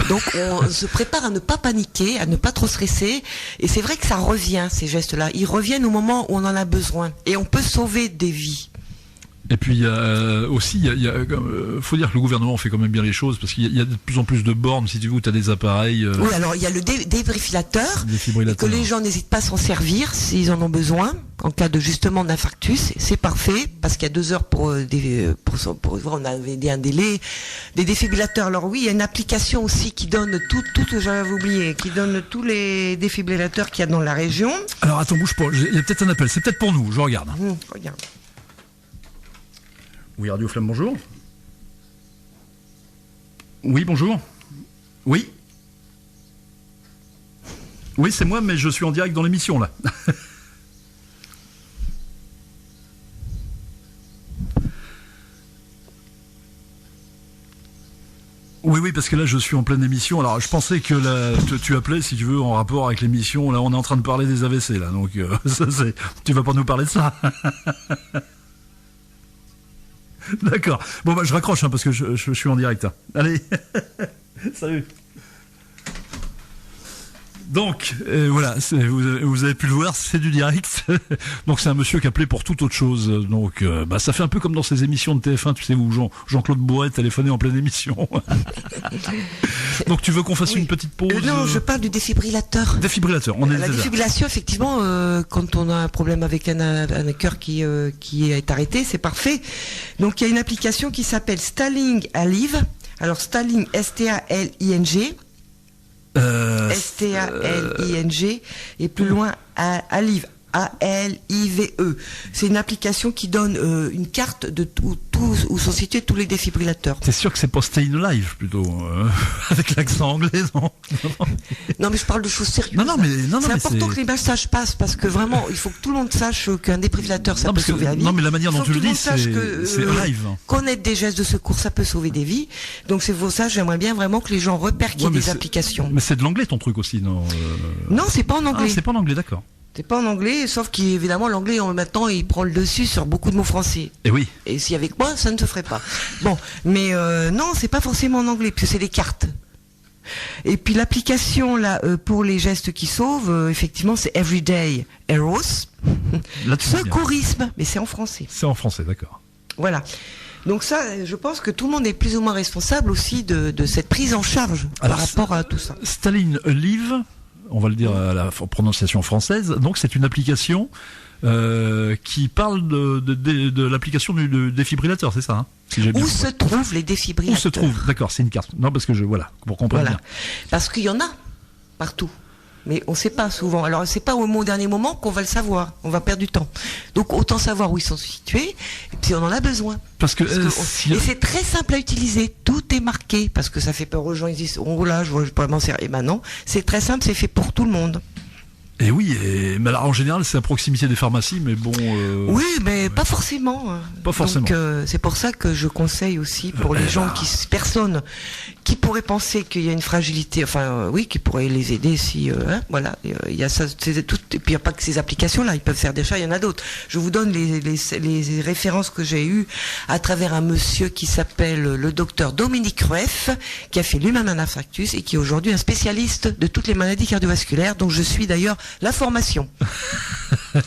Donc on se prépare à ne pas paniquer, à ne pas trop stresser. Et c'est vrai que ça revient, ces gestes-là. Ils reviennent au moment où on en a besoin. Et on peut sauver des vies.
Et puis il y a aussi, faut dire que le gouvernement fait quand même bien les choses parce qu'il y a de plus en plus de bornes, si tu veux, où tu as des appareils.
Oui, alors il y a le défibrillateur, que les gens n'hésitent pas à s'en servir s'ils en ont besoin en cas de justement d'infarctus. C'est parfait parce qu'il y a 2 heures pour voir, on avait un délai des défibrillateurs. Alors oui, il y a une application aussi qui donne j'avais oublié, qui donne tous les défibrillateurs qu'il y a dans la région.
Alors attends, bouge pas, il y a peut-être un appel, c'est peut-être pour nous, je regarde.
Regarde.
Oui, Radio Flamme, bonjour. Oui, bonjour. Oui. Oui, c'est moi, mais je suis en direct dans l'émission, là. Oui, parce que là, je suis en pleine émission. Alors, je pensais que là, tu appelais, si tu veux, en rapport avec l'émission. Là, on est en train de parler des AVC, là. Donc, tu vas pas nous parler de ça. D'accord. Bon, je raccroche, parce que je suis en direct. Hein. Allez. Salut. Donc, voilà, vous avez pu le voir, c'est du direct. Donc, c'est un monsieur qui appelait pour toute autre chose. Donc, ça fait un peu comme dans ces émissions de TF1, tu sais, où Jean-Claude Bourret téléphonait en pleine émission. Donc, tu veux qu'on fasse une petite pause?
Non, je parle du défibrillateur.
Défibrillateur, on est
la défibrillation, effectivement, quand on a un problème avec un cœur qui est arrêté, c'est parfait. Donc, il y a une application qui s'appelle Staling Alive. Alors, Staling, S-T-A-L-I-N-G. S-T-A-L-I-N-G et plus loin Alive A-L-I-V-E. C'est une application qui donne une carte de où sont situés tous les défibrillateurs.
C'est sûr que c'est pas Staying Alive plutôt, avec l'accent anglais, non?
Non, mais je parle de choses sérieuses. C'est important que les messages passent, parce que vraiment, il faut que tout le monde sache qu'un défibrillateur, ça peut sauver la vie.
Non, mais la manière dont tu le dis, c'est live.
Connaître des gestes de secours, ça peut sauver des vies. Donc c'est pour ça, j'aimerais bien vraiment que les gens repèrent qu'il y a des applications.
Mais c'est de l'anglais ton truc aussi, non?
Non, c'est pas en anglais.
Ah, c'est pas en anglais, d'accord.
C'est pas en anglais, sauf qu'évidemment l'anglais maintenant il prend le dessus sur beaucoup de mots français.
Et oui.
Et si avec moi, ça ne se ferait pas. Bon, mais non, c'est pas forcément en anglais, puisque c'est des cartes. Et puis l'application là pour les gestes qui sauvent, effectivement, c'est Everyday Heroes. Secourisme, mais c'est en français.
C'est en français, d'accord.
Voilà. Donc ça, je pense que tout le monde est plus ou moins responsable aussi de cette prise en charge par rapport à tout ça.
Staline Alive, on va le dire à la prononciation française, donc c'est une application qui parle de l'application du défibrillateur, c'est ça, hein, si j'ai bien compris.
Se trouvent les défibrillateurs?
Où se trouvent, d'accord, c'est une carte. Non, parce que pour comprendre bien.
Parce qu'il y en a partout. Mais on ne sait pas souvent. Alors c'est pas au dernier moment qu'on va le savoir. On va perdre du temps. Donc autant savoir où ils sont situés, et puis on en a besoin. Et c'est très simple à utiliser. Tout est marqué, parce que ça fait peur aux gens. Ils disent oh là, je vois pas m'en servir. Et maintenant, c'est très simple, c'est fait pour tout le monde.
Et oui, mais alors, en général, c'est à proximité des pharmacies, mais bon.
Oui, mais pas forcément.
Pas forcément.
Donc c'est pour ça que je conseille aussi pour les gens personnes qui pourraient penser qu'il y a une fragilité, qui pourraient les aider si, voilà, il y a ça, c'est tout. Et puis il n'y a pas que ces applications-là, ils peuvent faire des chats, il y en a d'autres. Je vous donne les références que j'ai eues à travers un monsieur qui s'appelle le docteur Dominique Rueff, qui a fait lui-même un infarctus et qui est aujourd'hui un spécialiste de toutes les maladies cardiovasculaires. Donc je suis d'ailleurs la formation.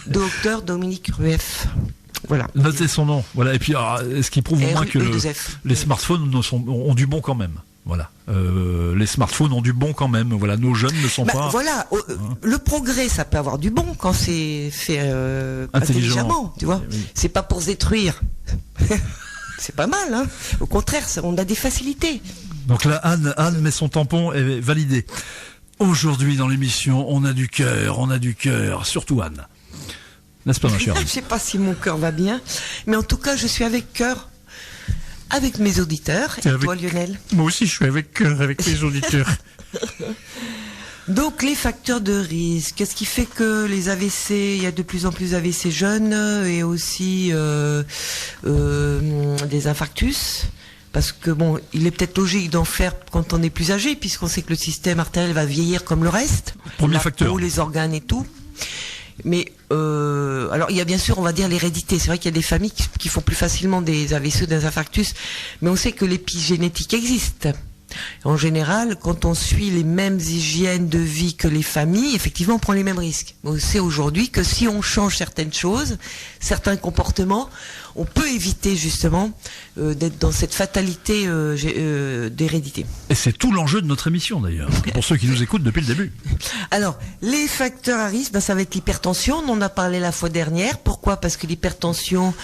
Docteur Dominique Rueff. Voilà.
Notez son nom. Voilà. Et puis, ce qui prouve au moins que les smartphones ont du bon quand même. Voilà. Les smartphones ont du bon quand même. Voilà. Nos jeunes ne sont pas.
Voilà. Le progrès, ça peut avoir du bon quand c'est fait intelligemment. Tu vois. Oui. C'est pas pour se détruire. C'est pas mal, hein. Au contraire, on a des facilités.
Donc là, Anne met son tampon et validé. Aujourd'hui, dans l'émission, on a du cœur, surtout Anne. N'est-ce pas, ma chérie?
Je sais pas si mon cœur va bien, mais en tout cas, je suis avec cœur, avec mes auditeurs. Et toi, Lionel?
Moi aussi, je suis avec cœur, avec mes auditeurs.
Donc, les facteurs de risque. Qu'est-ce qui fait que les AVC, il y a de plus en plus d'AVC jeunes et aussi des infarctus? Parce que bon, il est peut-être logique d'en faire quand on est plus âgé, puisqu'on sait que le système artériel va vieillir comme le reste.
Premier facteur.
Peau, les organes et tout. Mais alors il y a bien sûr, on va dire, l'hérédité. C'est vrai qu'il y a des familles qui font plus facilement des AVC, des infarctus, mais on sait que l'épigénétique existe. En général, quand on suit les mêmes hygiènes de vie que les familles, effectivement, on prend les mêmes risques. On sait aujourd'hui que si on change certaines choses, certains comportements, on peut éviter justement d'être dans cette fatalité d'hérédité.
Et c'est tout l'enjeu de notre émission d'ailleurs, pour ceux qui nous écoutent depuis le début.
Alors, les facteurs à risque, ça va être l'hypertension. On en a parlé la fois dernière. Pourquoi? Parce que l'hypertension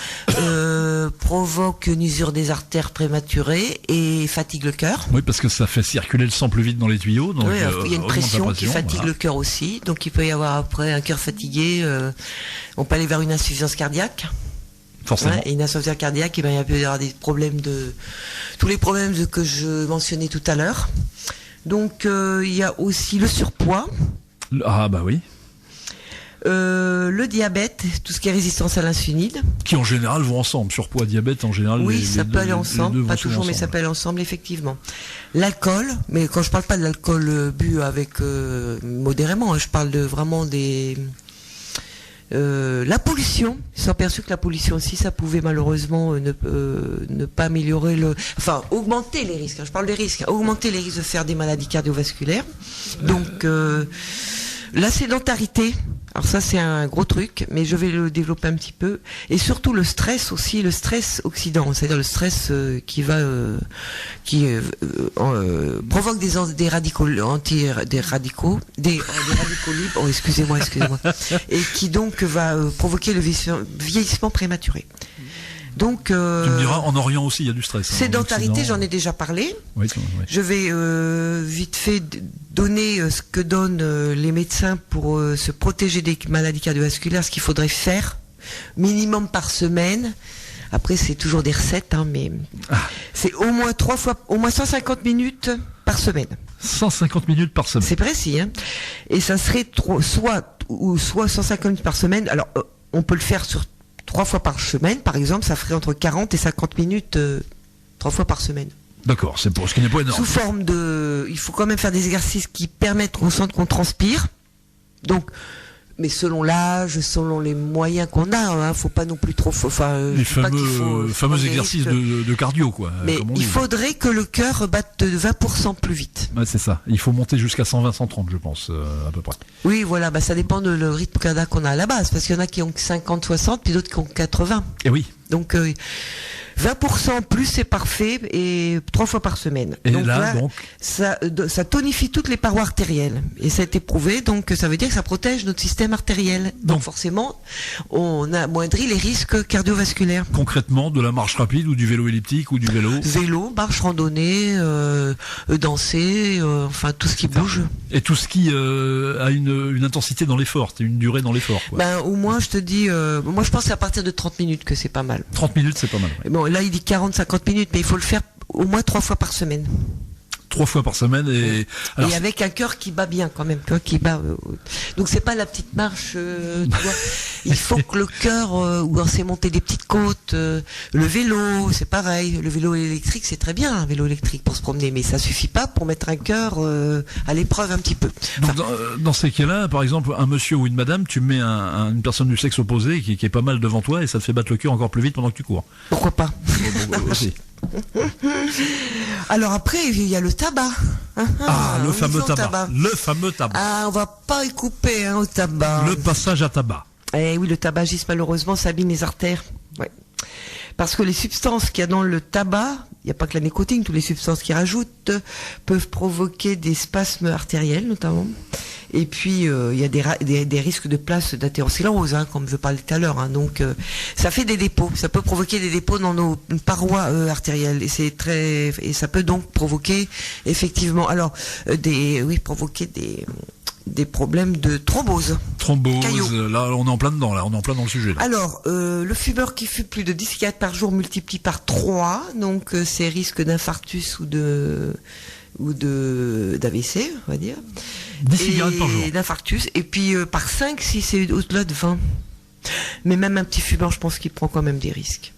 provoque une usure des artères prématurée et fatigue le cœur.
Oui, parce que ça fait circuler le sang plus vite dans les tuyaux. Donc,
oui, il y a une pression qui fatigue le cœur aussi. Donc il peut y avoir après un cœur fatigué. On peut aller vers une insuffisance cardiaque.
Forcément.
Ouais, et une insuffisance cardiaque, il peut y avoir des problèmes tous les problèmes que je mentionnais tout à l'heure. Donc il y a aussi le surpoids.
Ah bah oui.
Le diabète, tout ce qui est résistance à l'insuline.
Qui en général vont ensemble. Surpoids, diabète, en général.
Oui, ça peut aller ensemble. Pas toujours, mais ça peut aller ensemble, effectivement. L'alcool, mais quand je parle pas de l'alcool bu avec modérément, je parle de vraiment des... la pollution, ils sont aperçus que la pollution aussi, ça pouvait malheureusement ne pas améliorer augmenter les risques. Je parle des risques, augmenter les risques de faire des maladies cardiovasculaires. Donc, la sédentarité, alors ça c'est un gros truc, mais je vais le développer un petit peu. Et surtout le stress aussi, le stress oxydant, c'est-à-dire le stress qui provoque des radicaux libres, excusez-moi, et qui donc va provoquer le vieillissement prématuré. Donc,
Tu me diras, en Orient aussi, il y a du stress. hein, en
sédentarité,
Occident.
j'en ai déjà parlé.
Oui,
Je vais vite fait donner ce que donnent les médecins pour se protéger des maladies cardiovasculaires, ce qu'il faudrait faire, minimum par semaine. Après, c'est toujours des recettes, hein, mais c'est au moins 150 minutes par semaine.
150 minutes par semaine.
C'est précis, hein. Et ça serait soit 150 minutes par semaine. Alors, on peut le faire sur 3 fois par semaine, par exemple, ça ferait entre 40 et 50 minutes 3 fois par semaine.
D'accord, c'est pour ce qui n'est pas énorme.
Sous forme de... Il faut quand même faire des exercices qui permettent qu'on sente qu'on transpire. Donc, mais selon l'âge, selon les moyens qu'on a, hein, faut pas non plus trop...
Les fameux exercices de cardio, quoi.
Mais
comme on
il
dit.
faudrait que le cœur batte de 20% plus vite.
Ouais, c'est ça. Il faut monter jusqu'à 120-130, je pense, à peu près.
Oui, voilà, bah ça dépend de le rythme cardiaque qu'on a à la base, parce qu'il y en a qui ont 50-60, puis d'autres qui ont 80.
Et oui.
Donc 20% plus c'est parfait, et 3 fois par semaine.
Et
donc
là, donc...
ça tonifie toutes les parois artérielles, et ça a été prouvé, donc ça veut dire que ça protège notre système artériel. Donc forcément, on amoindrit les risques cardiovasculaires.
Concrètement, de la marche rapide ou du vélo elliptique ou du vélo.
Vélo, marche, randonnée, danser, enfin tout ce qui bouge.
Et tout ce qui a une intensité dans l'effort, une durée dans l'effort. Quoi.
Ben, au moins, je te dis, moi je pense que c'est à partir de 30 minutes que c'est pas mal.
30 minutes, c'est pas mal. Ouais.
Bon, là il dit 40-50 minutes, mais il faut le faire au moins 3 fois par semaine.
3 fois par semaine et... Alors,
et avec un cœur qui bat bien quand même, tu vois, qui bat. Donc c'est pas la petite marche, tu vois. Il faut que le cœur, ou on sait monter des petites côtes. Le vélo, c'est pareil. Le vélo électrique, c'est très bien, un vélo électrique pour se promener, mais ça suffit pas pour mettre un cœur à l'épreuve un petit peu. Enfin,
donc, dans ces cas-là, par exemple, un monsieur ou une madame, tu mets une personne du sexe opposé qui est pas mal devant toi et ça te fait battre le cœur encore plus vite pendant que tu cours.
Pourquoi pas?
Aussi.
Alors après, il y a le tabac.
Le fameux tabac. Le fameux tabac.
Ah, on va pas y couper au tabac.
Le passage à tabac.
Eh oui, le tabagisme, malheureusement, ça abîme les artères. Ouais. Parce que les substances qu'il y a dans le tabac, il n'y a pas que la nicotine, toutes les substances qui rajoutent peuvent provoquer des spasmes artériels, notamment. Et puis, il y a des risques de place d'athérosclérose, hein, comme je parlais tout à l'heure. Hein. Donc, ça fait des dépôts. Ça peut provoquer des dépôts dans nos parois artérielles. Et ça peut donc provoquer, effectivement, provoquer des problèmes de thrombose.
Thrombose, là on est en plein dedans, on est en plein dans le sujet. Là.
Alors, le fumeur qui fume plus de 10 cigarettes par jour multiplie par 3, donc ses risques d'infarctus ou d'AVC, on va dire.
10 cigarettes par jour.
D'infarctus, et puis par 5 si c'est au-delà de 20. Mais même un petit fumeur, je pense qu'il prend quand même des risques.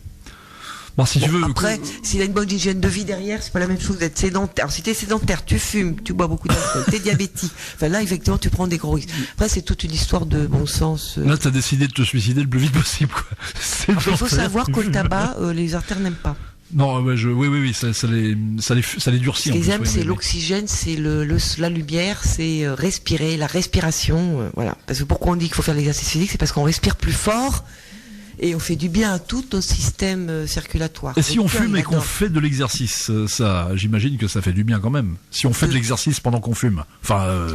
Bon, si tu veux,
après, s'il a une bonne hygiène de vie derrière, c'est pas la même chose d'être sédentaire. Alors, si t'es sédentaire, tu fumes, tu bois beaucoup d'alcool, t'es diabétique. Enfin, là, effectivement, tu prends des gros risques. Après, c'est toute une histoire de bon sens.
Là, t'as décidé de te suicider le plus vite possible, quoi.
Il faut savoir que le tabac, les artères n'aiment pas.
Non, oui, ça les durcit.
Ce qu'ils aiment, c'est l'oxygène, c'est la lumière, c'est respirer, la respiration, voilà. Parce que pourquoi on dit qu'il faut faire l'exercice physique, c'est parce qu'on respire plus fort. Et on fait du bien à tout notre système circulatoire.
Et si on fume et qu'on fait de l'exercice, ça, j'imagine que ça fait du bien quand même. Si on fait de l'exercice pendant qu'on fume. Enfin,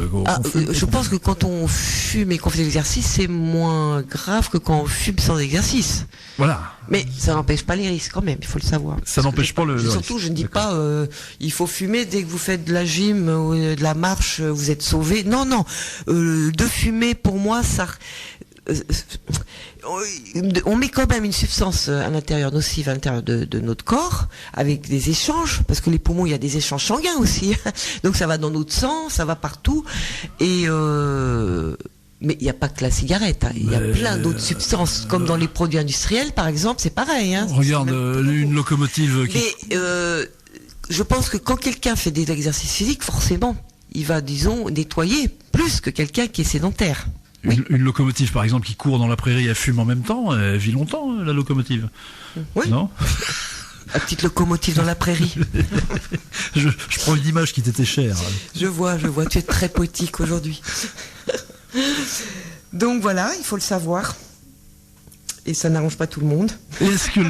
je pense que quand on fume et qu'on fait de l'exercice, c'est moins grave que quand on fume sans exercice.
Voilà.
Mais ça n'empêche pas les risques quand même, il faut le savoir.
Ça n'empêche pas le
surtout,
risque.
Je ne dis pas il faut fumer dès que vous faites de la gym ou de la marche, vous êtes sauvé. Non. De fumer, pour moi, ça... on met quand même une substance à l'intérieur, nocive à l'intérieur de notre corps, avec des échanges, parce que les poumons, il y a des échanges sanguins aussi. Donc ça va dans notre sang, ça va partout. Et mais il n'y a pas que la cigarette, hein. Il y a plein d'autres substances, comme dans les produits industriels, par exemple, c'est pareil. Hein.
Regarde, une locomotive qui...
Mais je pense que quand quelqu'un fait des exercices physiques, forcément, il va, disons, nettoyer plus que quelqu'un qui est sédentaire. Oui.
Une locomotive, par exemple, qui court dans la prairie, elle fume en même temps, elle vit longtemps, la locomotive.
Oui.
Non?
La petite locomotive dans la prairie.
je prends une image qui t'était chère.
Je vois, tu es très poétique aujourd'hui. Donc voilà, il faut le savoir. Et ça n'arrange pas tout le monde.
Est-ce que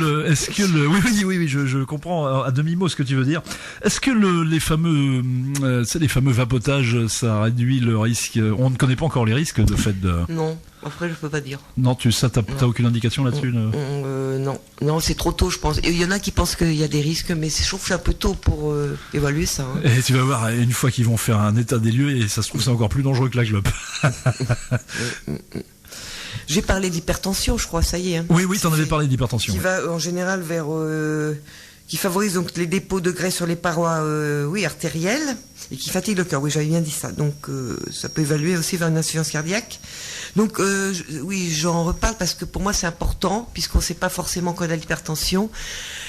oui, je comprends à demi-mot ce que tu veux dire. Est-ce que les fameux vapotages, ça réduit le risque? On ne connaît pas encore les risques de fait de...
Non, après je peux pas dire.
Non, t'as aucune indication là-dessus?
Non, c'est trop tôt, je pense. Et il y en a qui pensent qu'il y a des risques, mais je trouve que c'est un peu tôt pour évaluer ça. Hein.
Et tu vas voir, une fois qu'ils vont faire un état des lieux, et ça se trouve c'est encore plus dangereux que la clope.
J'ai parlé d'hypertension, je crois, ça y est. Hein.
Oui, t'en avais parlé d'hypertension.
Qui va en général vers... qui favorise donc les dépôts de graisse sur les parois artérielles et qui fatigue le cœur. Oui, j'avais bien dit ça. Donc ça peut évaluer aussi vers une insuffisance cardiaque. Donc j'en reparle parce que pour moi c'est important, puisqu'on ne sait pas forcément qu'on a l'hypertension.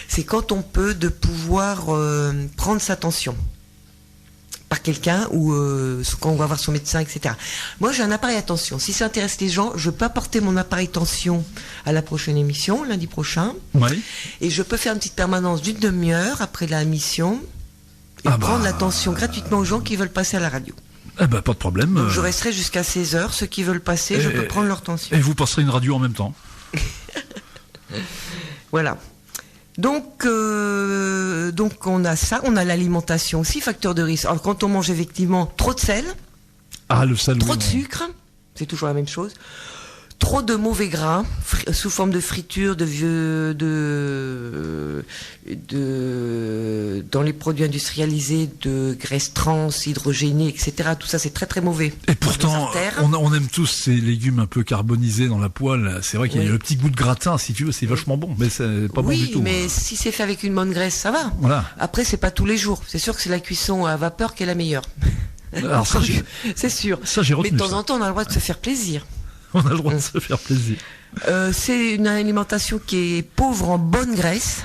C'est quand on peut de pouvoir prendre sa tension par quelqu'un ou quand on va voir son médecin, etc. Moi, j'ai un appareil à tension. Si ça intéresse les gens, je peux apporter mon appareil tension à la prochaine émission, lundi prochain.
Oui.
Et je peux faire une petite permanence d'une demi-heure après la mission et prendre la tension gratuitement aux gens qui veulent passer à la radio.
Pas de problème.
Donc, je resterai jusqu'à 16h. Ceux qui veulent passer, je peux prendre leur tension.
Et vous passerez une radio en même temps.
Voilà. Donc on a ça, on a l'alimentation aussi, facteur de risque. Alors quand on mange effectivement trop de sel,
le sel,
trop de sucre, c'est toujours la même chose. Trop de mauvais gras sous forme de friture, dans les produits industrialisés, de graisse trans, hydrogénée, etc. Tout ça, c'est très très mauvais.
Et pourtant, on aime tous ces légumes un peu carbonisés dans la poêle. C'est vrai qu'il y a le petit goût de gratin, si tu veux, c'est vachement bon, mais c'est pas bon du tout.
Oui, mais si c'est fait avec une bonne graisse, ça va.
Voilà.
Après, c'est pas tous les jours. C'est sûr que c'est la cuisson à vapeur qui est la meilleure.
Alors ça,
c'est sûr.
Ça, j'ai retenu.
Mais de temps en temps, on a le droit de se faire plaisir.
On a le droit de se faire plaisir.
C'est une alimentation qui est pauvre en bonne graisse.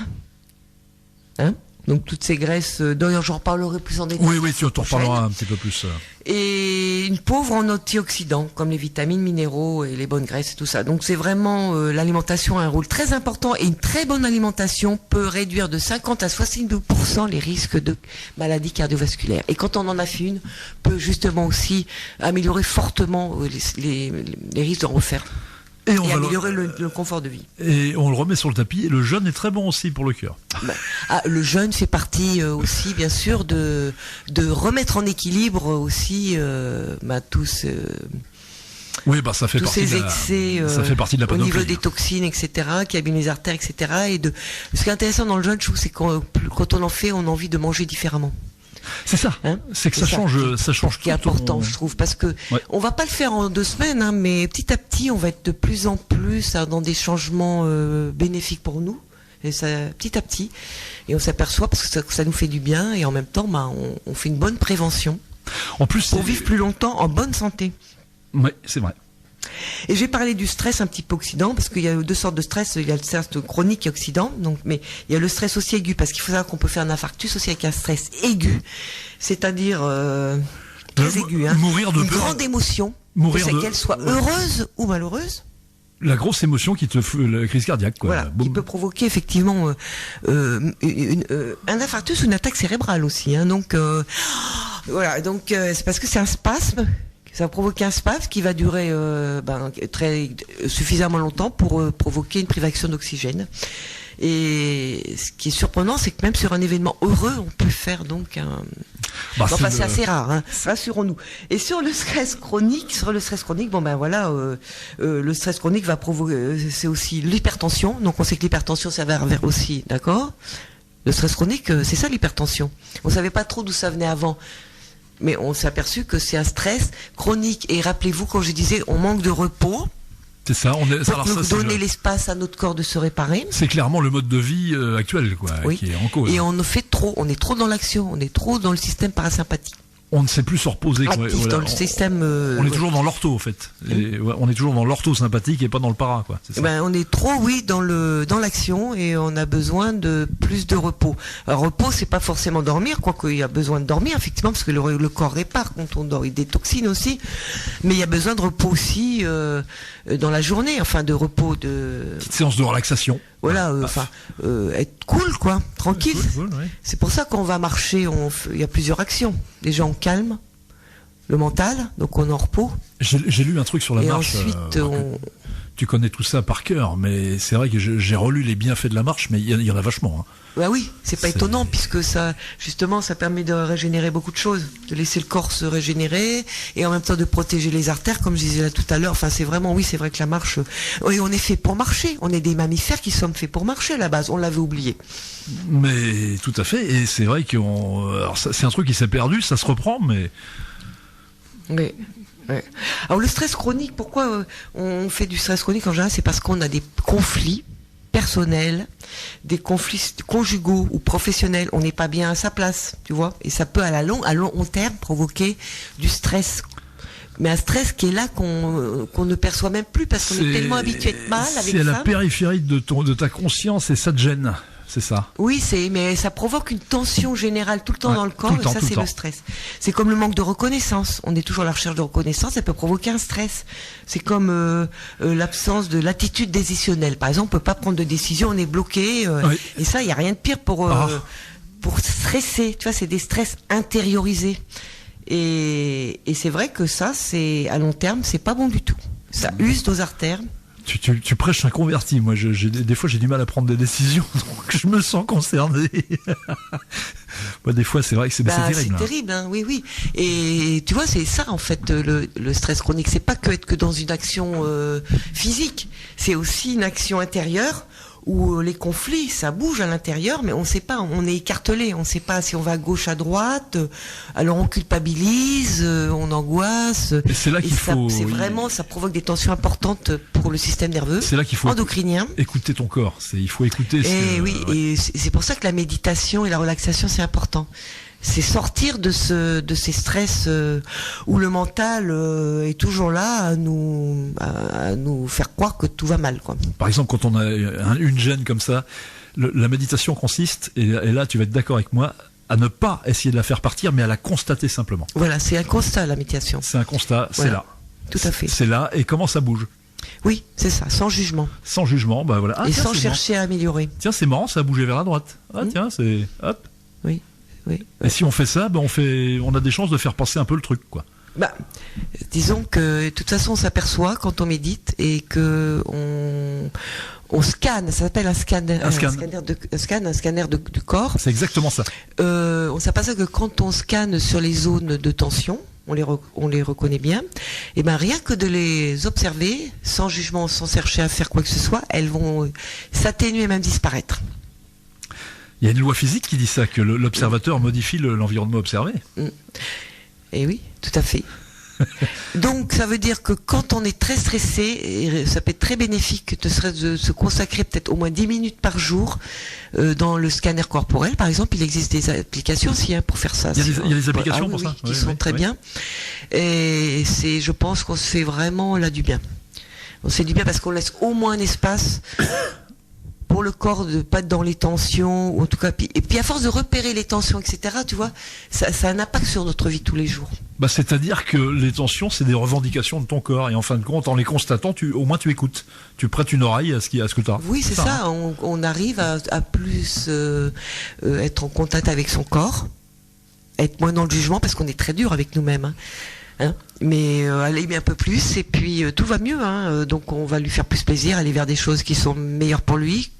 Hein? Donc toutes ces graisses, d'ailleurs j'en reparlerai plus en détail.
Oui, tu t'en reparleras un petit peu plus.
Et une pauvre en antioxydants, comme les vitamines, minéraux et les bonnes graisses et tout ça. Donc c'est vraiment, l'alimentation a un rôle très important, et une très bonne alimentation peut réduire de 50 à 62% les risques de maladies cardiovasculaires. Et quand on en a fait une, peut justement aussi améliorer fortement les risques d'en refaire. Et améliorer le confort de vie.
Et on le remet sur le tapis. Et le jeûne est très bon aussi pour le cœur.
Le jeûne fait partie aussi, bien sûr, de remettre en équilibre aussi tous
ça fait
tous
partie
ces excès
ça fait partie de la
au
panoplie.
niveau des toxines, etc., qui abîment les artères, etc. Ce qui est intéressant dans le jeûne, je trouve, c'est quand on en fait, on a envie de manger différemment.
C'est ça.
Hein,
c'est que ça change
ce qui est important, je trouve, parce que on va pas le faire en 2 semaines, mais petit à petit, on va être de plus en plus dans des changements bénéfiques pour nous, et ça, petit à petit, et on s'aperçoit parce que ça nous fait du bien, et en même temps, on fait une bonne prévention.
En plus,
pour vivre plus longtemps en bonne santé.
Oui, c'est vrai.
Et j'ai parlé du stress un petit peu oxydant, parce qu'il y a 2 sortes de stress. Il y a le stress chronique et oxydant, mais il y a le stress aussi aigu, parce qu'il faut savoir qu'on peut faire un infarctus aussi avec un stress aigu, c'est-à-dire très aigu,
mourir de
une
peur.
grande émotion, qu'elle soit heureuse ou malheureuse.
La grosse émotion qui te fait la crise cardiaque, quoi.
Voilà, qui peut provoquer effectivement un infarctus ou une attaque cérébrale aussi. Donc voilà, donc c'est parce que c'est un spasme. Ça va provoquer un spasme qui va durer suffisamment longtemps pour provoquer une privation d'oxygène. Et ce qui est surprenant, c'est que même sur un événement heureux, on peut faire donc un... c'est assez rare, rassurons-nous. Et sur le stress chronique, le stress chronique va provoquer, c'est aussi l'hypertension. Donc on sait que l'hypertension, ça va vers aussi, d'accord ? Le stress chronique, c'est ça l'hypertension. On savait pas trop d'où ça venait avant. Mais on s'est aperçu que c'est un stress chronique. Et rappelez-vous, quand je disais, on manque de repos.
C'est ça.
Donner l'espace à notre corps de se réparer.
C'est clairement le mode de vie actuel, qui est en cause.
Et on fait trop. On est trop dans l'action. On est trop dans le système parasympathique.
On ne sait plus se reposer.
Dans le système.
On est toujours dans l'ortho, en fait. On est toujours dans l'ortho sympathique et pas dans le para, quoi. C'est ça.
On est trop, dans l'action, et on a besoin de plus de repos. Alors, repos, c'est pas forcément dormir, quoique il y a besoin de dormir, effectivement, parce que le corps répare quand on dort. Il détoxine aussi. Mais il y a besoin de repos aussi dans la journée, de repos petite
séance de relaxation.
Voilà, être cool, tranquille.
Cool, ouais.
C'est pour ça qu'on va marcher, il y a plusieurs actions. Déjà, on calme le mental, donc on est en repos.
J'ai lu un truc sur la marche.
Et ensuite,
tu connais tout ça par cœur, mais c'est vrai que j'ai relu les bienfaits de la marche, mais il y en a vachement. Hein.
Bah oui, c'est pas étonnant puisque ça, justement, ça permet de régénérer beaucoup de choses, de laisser le corps se régénérer et en même temps de protéger les artères, comme je disais là tout à l'heure. Enfin, c'est vraiment, oui, c'est vrai que la marche, oui, on est fait pour marcher. On est des mammifères qui sommes faits pour marcher à la base. On l'avait oublié.
Mais tout à fait, et c'est vrai que c'est un truc qui s'est perdu, ça se reprend, mais...
Oui. Ouais. Alors le stress chronique, pourquoi on fait du stress chronique en général? C'est parce qu'on a des conflits personnels, des conflits conjugaux ou professionnels. On n'est pas bien à sa place, tu vois. Et ça peut à long terme provoquer du stress. Mais un stress qui est là qu'on ne perçoit même plus parce qu'on est tellement habitué à être mal avec ça.
C'est à la périphérie de ta conscience et ça te gêne. C'est ça.
Oui, mais ça provoque une tension générale tout le temps dans le corps, et ça c'est le stress. C'est comme le manque de reconnaissance. On est toujours à la recherche de reconnaissance, ça peut provoquer un stress. C'est comme l'absence de l'attitude décisionnelle. Par exemple, on peut pas prendre de décision, on est bloqué. Et ça, il y a rien de pire pour stresser. Tu vois, c'est des stress intériorisés. Et c'est vrai que ça, c'est à long terme, c'est pas bon du tout. Ça use nos artères.
Tu prêches un converti. Moi, des fois, j'ai du mal à prendre des décisions, donc je me sens concerné. Moi, des fois, c'est vrai que c'est terrible.
C'est terrible, hein, oui. Et tu vois, c'est ça, en fait, le stress chronique. C'est pas être que dans une action physique. C'est aussi une action intérieure où les conflits, ça bouge à l'intérieur, mais on sait pas, on est écartelé, on sait pas si on va à gauche, à droite, alors on culpabilise, on angoisse.
Et c'est là qu'il faut...
C'est vraiment, ça provoque des tensions importantes pour le système nerveux.
C'est là qu'il faut
endocrinien.
Écouter ton corps. Il faut écouter.
Et c'est pour ça que la méditation et la relaxation, c'est important. C'est sortir de ces stress où le mental est toujours là à nous faire croire que tout va mal, quoi.
Par exemple, quand on a une gêne comme ça, la méditation consiste, et là tu vas être d'accord avec moi, à ne pas essayer de la faire partir, mais à la constater simplement.
Voilà, c'est un constat, la méditation.
C'est un constat,
voilà.
C'est là.
Tout à fait.
C'est là, et comment ça bouge?
Oui, c'est ça, sans jugement.
Sans jugement, bah voilà.
Et sans chercher à améliorer.
Tiens, c'est marrant, ça a bougé vers la droite. Tiens, c'est... Hop.
Oui.
Et si on fait ça, on a des chances de faire passer un peu le truc, quoi.
Disons que de toute façon on s'aperçoit quand on médite et que on scanne, ça s'appelle un scanner du corps.
C'est exactement ça.
On s'aperçoit que quand on scanne sur les zones de tension, on les reconnaît bien, et rien que de les observer, sans jugement, sans chercher à faire quoi que ce soit, elles vont s'atténuer et même disparaître.
Il y a une loi physique qui dit ça, que l'observateur modifie l'environnement observé.
Et oui, tout à fait. Donc ça veut dire que quand on est très stressé, ça peut être très bénéfique de se consacrer peut-être au moins 10 minutes par jour dans le scanner corporel. Par exemple, il existe des applications aussi pour faire ça.
Il y a des applications pour ça
qui sont très bien. Et je pense qu'on se fait vraiment là du bien. On se fait du bien parce qu'on laisse au moins un espace pour le corps de pas être dans les tensions, ou en tout cas, et puis à force de repérer les tensions, etc., tu vois, ça a un impact sur notre vie tous les jours.
C'est-à-dire que les tensions, c'est des revendications de ton corps, et en fin de compte, en les constatant, au moins tu écoutes, tu prêtes une oreille à ce que tu as.
Oui, c'est ça. Hein. On arrive à plus être en contact avec son corps, être moins dans le jugement, parce qu'on est très dur avec nous-mêmes. Mais aller un peu plus et puis tout va mieux, donc on va lui faire plus plaisir, aller vers des choses qui sont meilleures pour lui,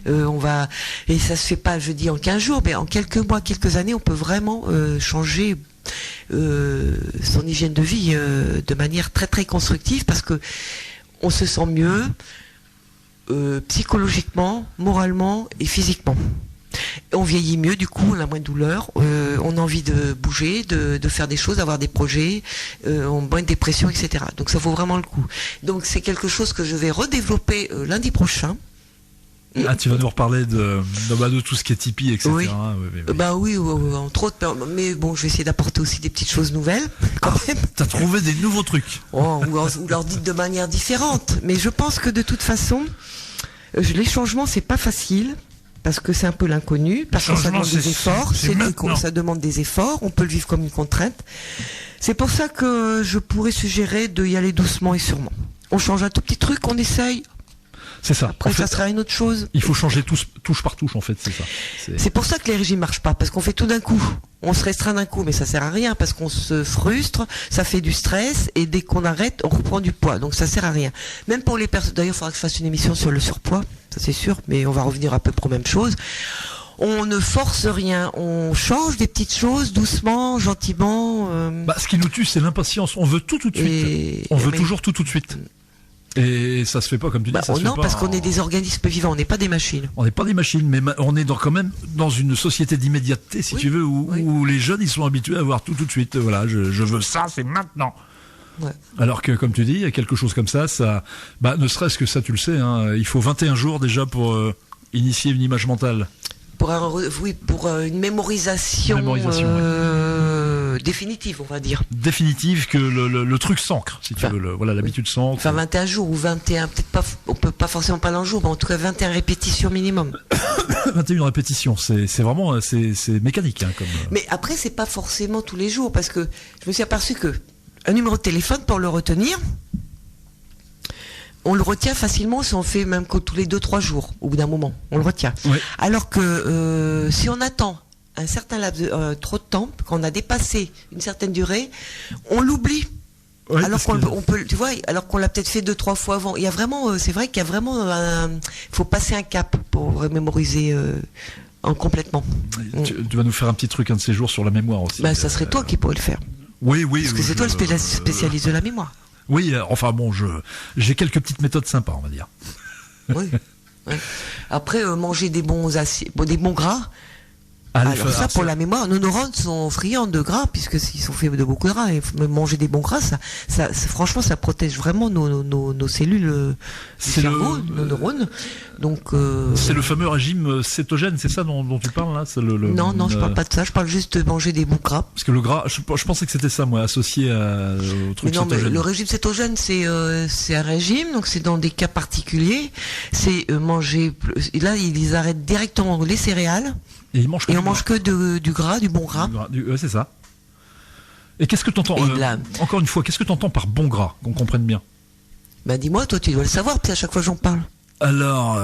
et ça se fait pas, je dis en 15 jours, mais en quelques mois, quelques années, on peut vraiment changer son hygiène de vie de manière très très constructive, parce que on se sent mieux psychologiquement, moralement et physiquement. On vieillit mieux, du coup, on a moins de douleur, on a envie de bouger, de faire des choses, d'avoir des projets, on a moins de dépression, etc. Donc ça vaut vraiment le coup. Donc c'est quelque chose que je vais redévelopper lundi prochain.
Tu vas nous reparler de tout ce qui est Tipeee, etc.
Oui, oui, entre autres, mais bon, je vais essayer d'apporter aussi des petites choses nouvelles, quand même.
T'as trouvé des nouveaux trucs.
Ou leur dites de manière différente. Mais je pense que de toute façon, les changements, c'est pas facile. Parce que c'est un peu l'inconnu, parce que ça demande des efforts, ça demande des efforts, on peut le vivre comme une contrainte. C'est pour ça que je pourrais suggérer d'y aller doucement et sûrement. On change un tout petit truc, on essaye.
C'est ça.
Après,
En fait,
ça sera une autre chose.
il faut changer touche par touche, en fait, c'est ça.
C'est pour ça que les régimes marchent pas, parce qu'on fait tout d'un coup. On se restreint d'un coup, mais ça sert à rien, parce qu'on se frustre, ça fait du stress, et dès qu'on arrête, on reprend du poids. Donc ça sert à rien. Même pour les personnes, d'ailleurs, il faudra que je fasse une émission sur le surpoids, ça c'est sûr, mais on va revenir à peu près aux mêmes choses. On ne force rien, on change des petites choses doucement, gentiment.
Bah, ce qui nous tue, c'est l'impatience. On veut tout de suite. On veut toujours tout de suite. Et ça se fait pas, comme tu dis, ça se fait
non,
pas.
parce qu'on est des organismes vivants, on n'est pas des machines.
On n'est pas des machines, mais on est quand même dans une société d'immédiateté, si tu veux, où les jeunes, ils sont habitués à avoir tout de suite. Voilà, je veux ça, c'est maintenant.
Ouais.
Alors que, comme tu dis, il y a quelque chose comme ça, ne serait-ce que ça, tu le sais, hein, il faut 21 jours déjà pour initier une image mentale.
Pour une mémorisation, définitive, on va dire.
Définitive, que le truc s'ancre, si tu veux. Voilà, l'habitude s'ancre.
Enfin, 21 jours ou 21, peut-être pas, on peut pas forcément parler en jour, mais en tout cas 21 répétitions minimum.
21 répétitions, c'est vraiment, c'est mécanique, hein, comme.
Mais après, c'est pas forcément tous les jours, parce que je me suis aperçu que un numéro de téléphone, pour le retenir, on le retient facilement si on fait même que tous les 2-3 jours, au bout d'un moment, on le retient.
Oui.
Alors que si on attend un certain laps de trop de temps, quand on a dépassé une certaine durée, on l'oublie.
Ouais,
alors qu'on peut, tu vois, alors qu'on l'a peut-être fait 2-3 fois avant. Il y a vraiment, c'est vrai qu'il y a vraiment, faut passer un cap pour mémoriser complètement.
Tu vas nous faire un petit truc un de ces jours sur la mémoire aussi.
Ça serait toi qui pourrais le faire.
Oui.
Parce que c'est toi le spécialiste de la mémoire.
Oui, enfin bon, j'ai quelques petites méthodes sympas, on va dire.
Oui. Ouais. Après, manger des bons gras. Alors ça, pour la mémoire, nos neurones sont friands de gras, puisque s'ils sont faits de beaucoup de gras, et manger des bons gras, franchement, ça protège vraiment nos cellules du cerveau, nos neurones. Donc,
c'est le fameux régime cétogène, c'est ça dont tu parles là?
Non, je parle pas de ça, je parle juste de manger des bons gras.
Parce que le gras, je pensais que c'était ça, moi, associé au truc cétogène.
Mais le régime cétogène, c'est un régime, donc c'est dans des cas particuliers, c'est manger, là, ils arrêtent directement les céréales.
Et on mange
que du gras, du bon gras.
C'est ça. Et qu'est-ce que tu entends encore une fois, qu'est-ce que tu entends par bon gras, qu'on comprenne bien?
Dis-moi, toi, tu dois le savoir, puis à chaque fois j'en parle.
Alors,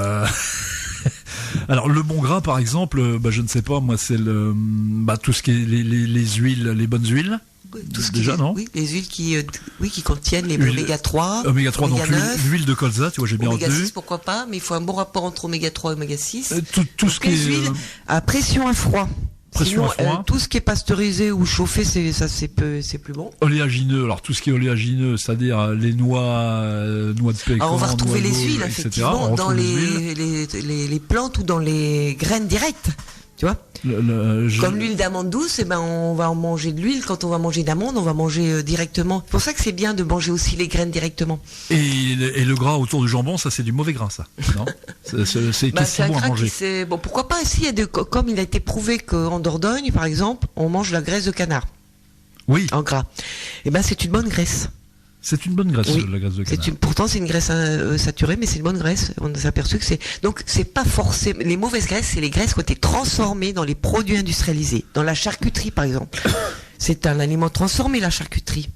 le bon gras, par exemple, je ne sais pas, moi, c'est tout ce qui est les huiles, les bonnes huiles.
Tout ce
déjà, non?
Oui, les huiles qui contiennent les oméga 3.
Oméga 3, donc l'huile de colza, tu vois, j'ai bien retenu.
Oméga 6, pourquoi pas, mais il faut un bon rapport entre oméga 3 et oméga 6.
Tout ce qui est
huiles à pression à froid. Tout ce qui est pasteurisé ou chauffé, c'est plus bon.
Oléagineux, alors tout ce qui est oléagineux, c'est-à-dire les noix de pécan.
Alors on va retrouver les huiles,
etc.
effectivement, dans les plantes ou dans les graines directes. Tu vois, comme l'huile d'amande douce, on va en manger de l'huile. Quand on va manger d'amande, on va manger directement. C'est pour ça que c'est bien de manger aussi les graines directement.
Et le gras autour du jambon, ça c'est du mauvais gras, ça. Non, c'est aussi bon à manger.
Bon, pourquoi pas? Si, comme il a été prouvé qu'en Dordogne, par exemple, on mange la graisse de canard.
Oui.
En gras. C'est une bonne graisse.
C'est une bonne graisse, la graisse de canard.
Pourtant, c'est une graisse saturée, mais c'est une bonne graisse. On s'est aperçu que donc, c'est pas forcément, les mauvaises graisses, c'est les graisses qui ont été transformées dans les produits industrialisés. Dans la charcuterie, par exemple. C'est un aliment transformé, la charcuterie.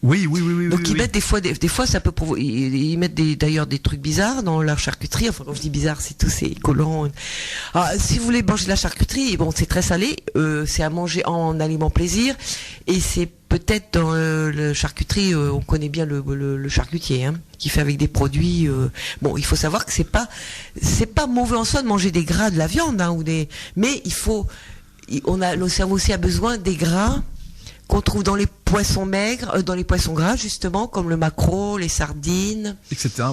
Oui.
Donc, ils mettent des fois, ça peut ils mettent d'ailleurs des trucs bizarres dans leur charcuterie. Enfin, quand je dis bizarre, c'est tous ces collants. Alors, si vous voulez manger de la charcuterie, c'est très salé, c'est à manger en aliment plaisir, et c'est peut-être dans le charcuterie, on connaît bien le charcutier, qui fait avec des produits. Il faut savoir que c'est pas mauvais en soi de manger des gras de la viande, mais le cerveau aussi a besoin des gras qu'on trouve dans les poissons maigres, dans les poissons gras justement, comme le maquereau, les sardines,
etc.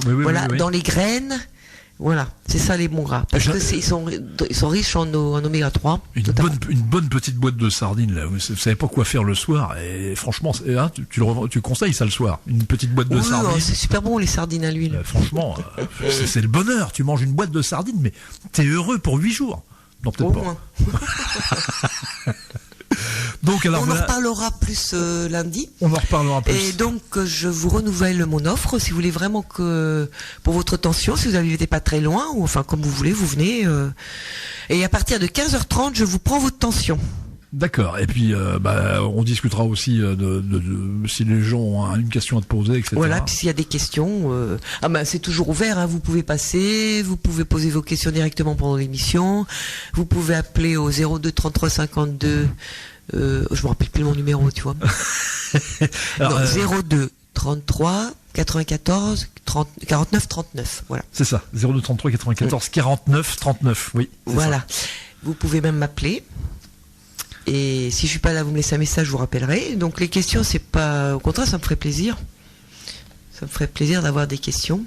Dans les graines. Voilà, c'est ça les bons gras. Parce que ils sont riches en oméga 3.
Une bonne petite boîte de sardines, là. Vous savez pas quoi faire le soir. Et franchement, tu conseilles ça le soir. Une petite boîte de sardines.
C'est super bon, les sardines à l'huile.
Franchement, c'est le bonheur. Tu manges une boîte de sardines, mais t'es heureux pour 8 jours. Non, peut-être pas.
Moins.
Donc, alors,
on en reparlera plus lundi.
On en reparlera plus.
Et donc, je vous renouvelle mon offre. Si vous voulez vraiment que, pour votre tension, si vous n'habitez pas très loin, ou enfin, comme vous voulez, vous venez. Et à partir de 15h30, je vous prends votre tension.
D'accord. Et puis, on discutera aussi de si les gens ont une question à te poser, etc.
Voilà, puis s'il y a des questions, c'est toujours ouvert, hein, vous pouvez passer, vous pouvez poser vos questions directement pendant l'émission, vous pouvez appeler au 02 33 52, je me rappelle plus mon numéro, tu vois.
Alors,
02 33 94 49 39, voilà.
C'est ça, 02 33 94 49 39, oui.
Voilà.
Ça.
Vous pouvez même m'appeler. Et si je suis pas là, vous me laissez un message, je vous rappellerai. Donc les questions, c'est pas, au contraire, ça me ferait plaisir. Ça me ferait plaisir d'avoir des questions.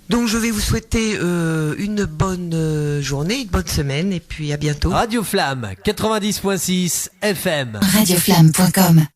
Donc je vais vous souhaiter une bonne journée, une bonne semaine, et puis à bientôt.
Radio Flamme 90.6 FM.
Radioflamme.com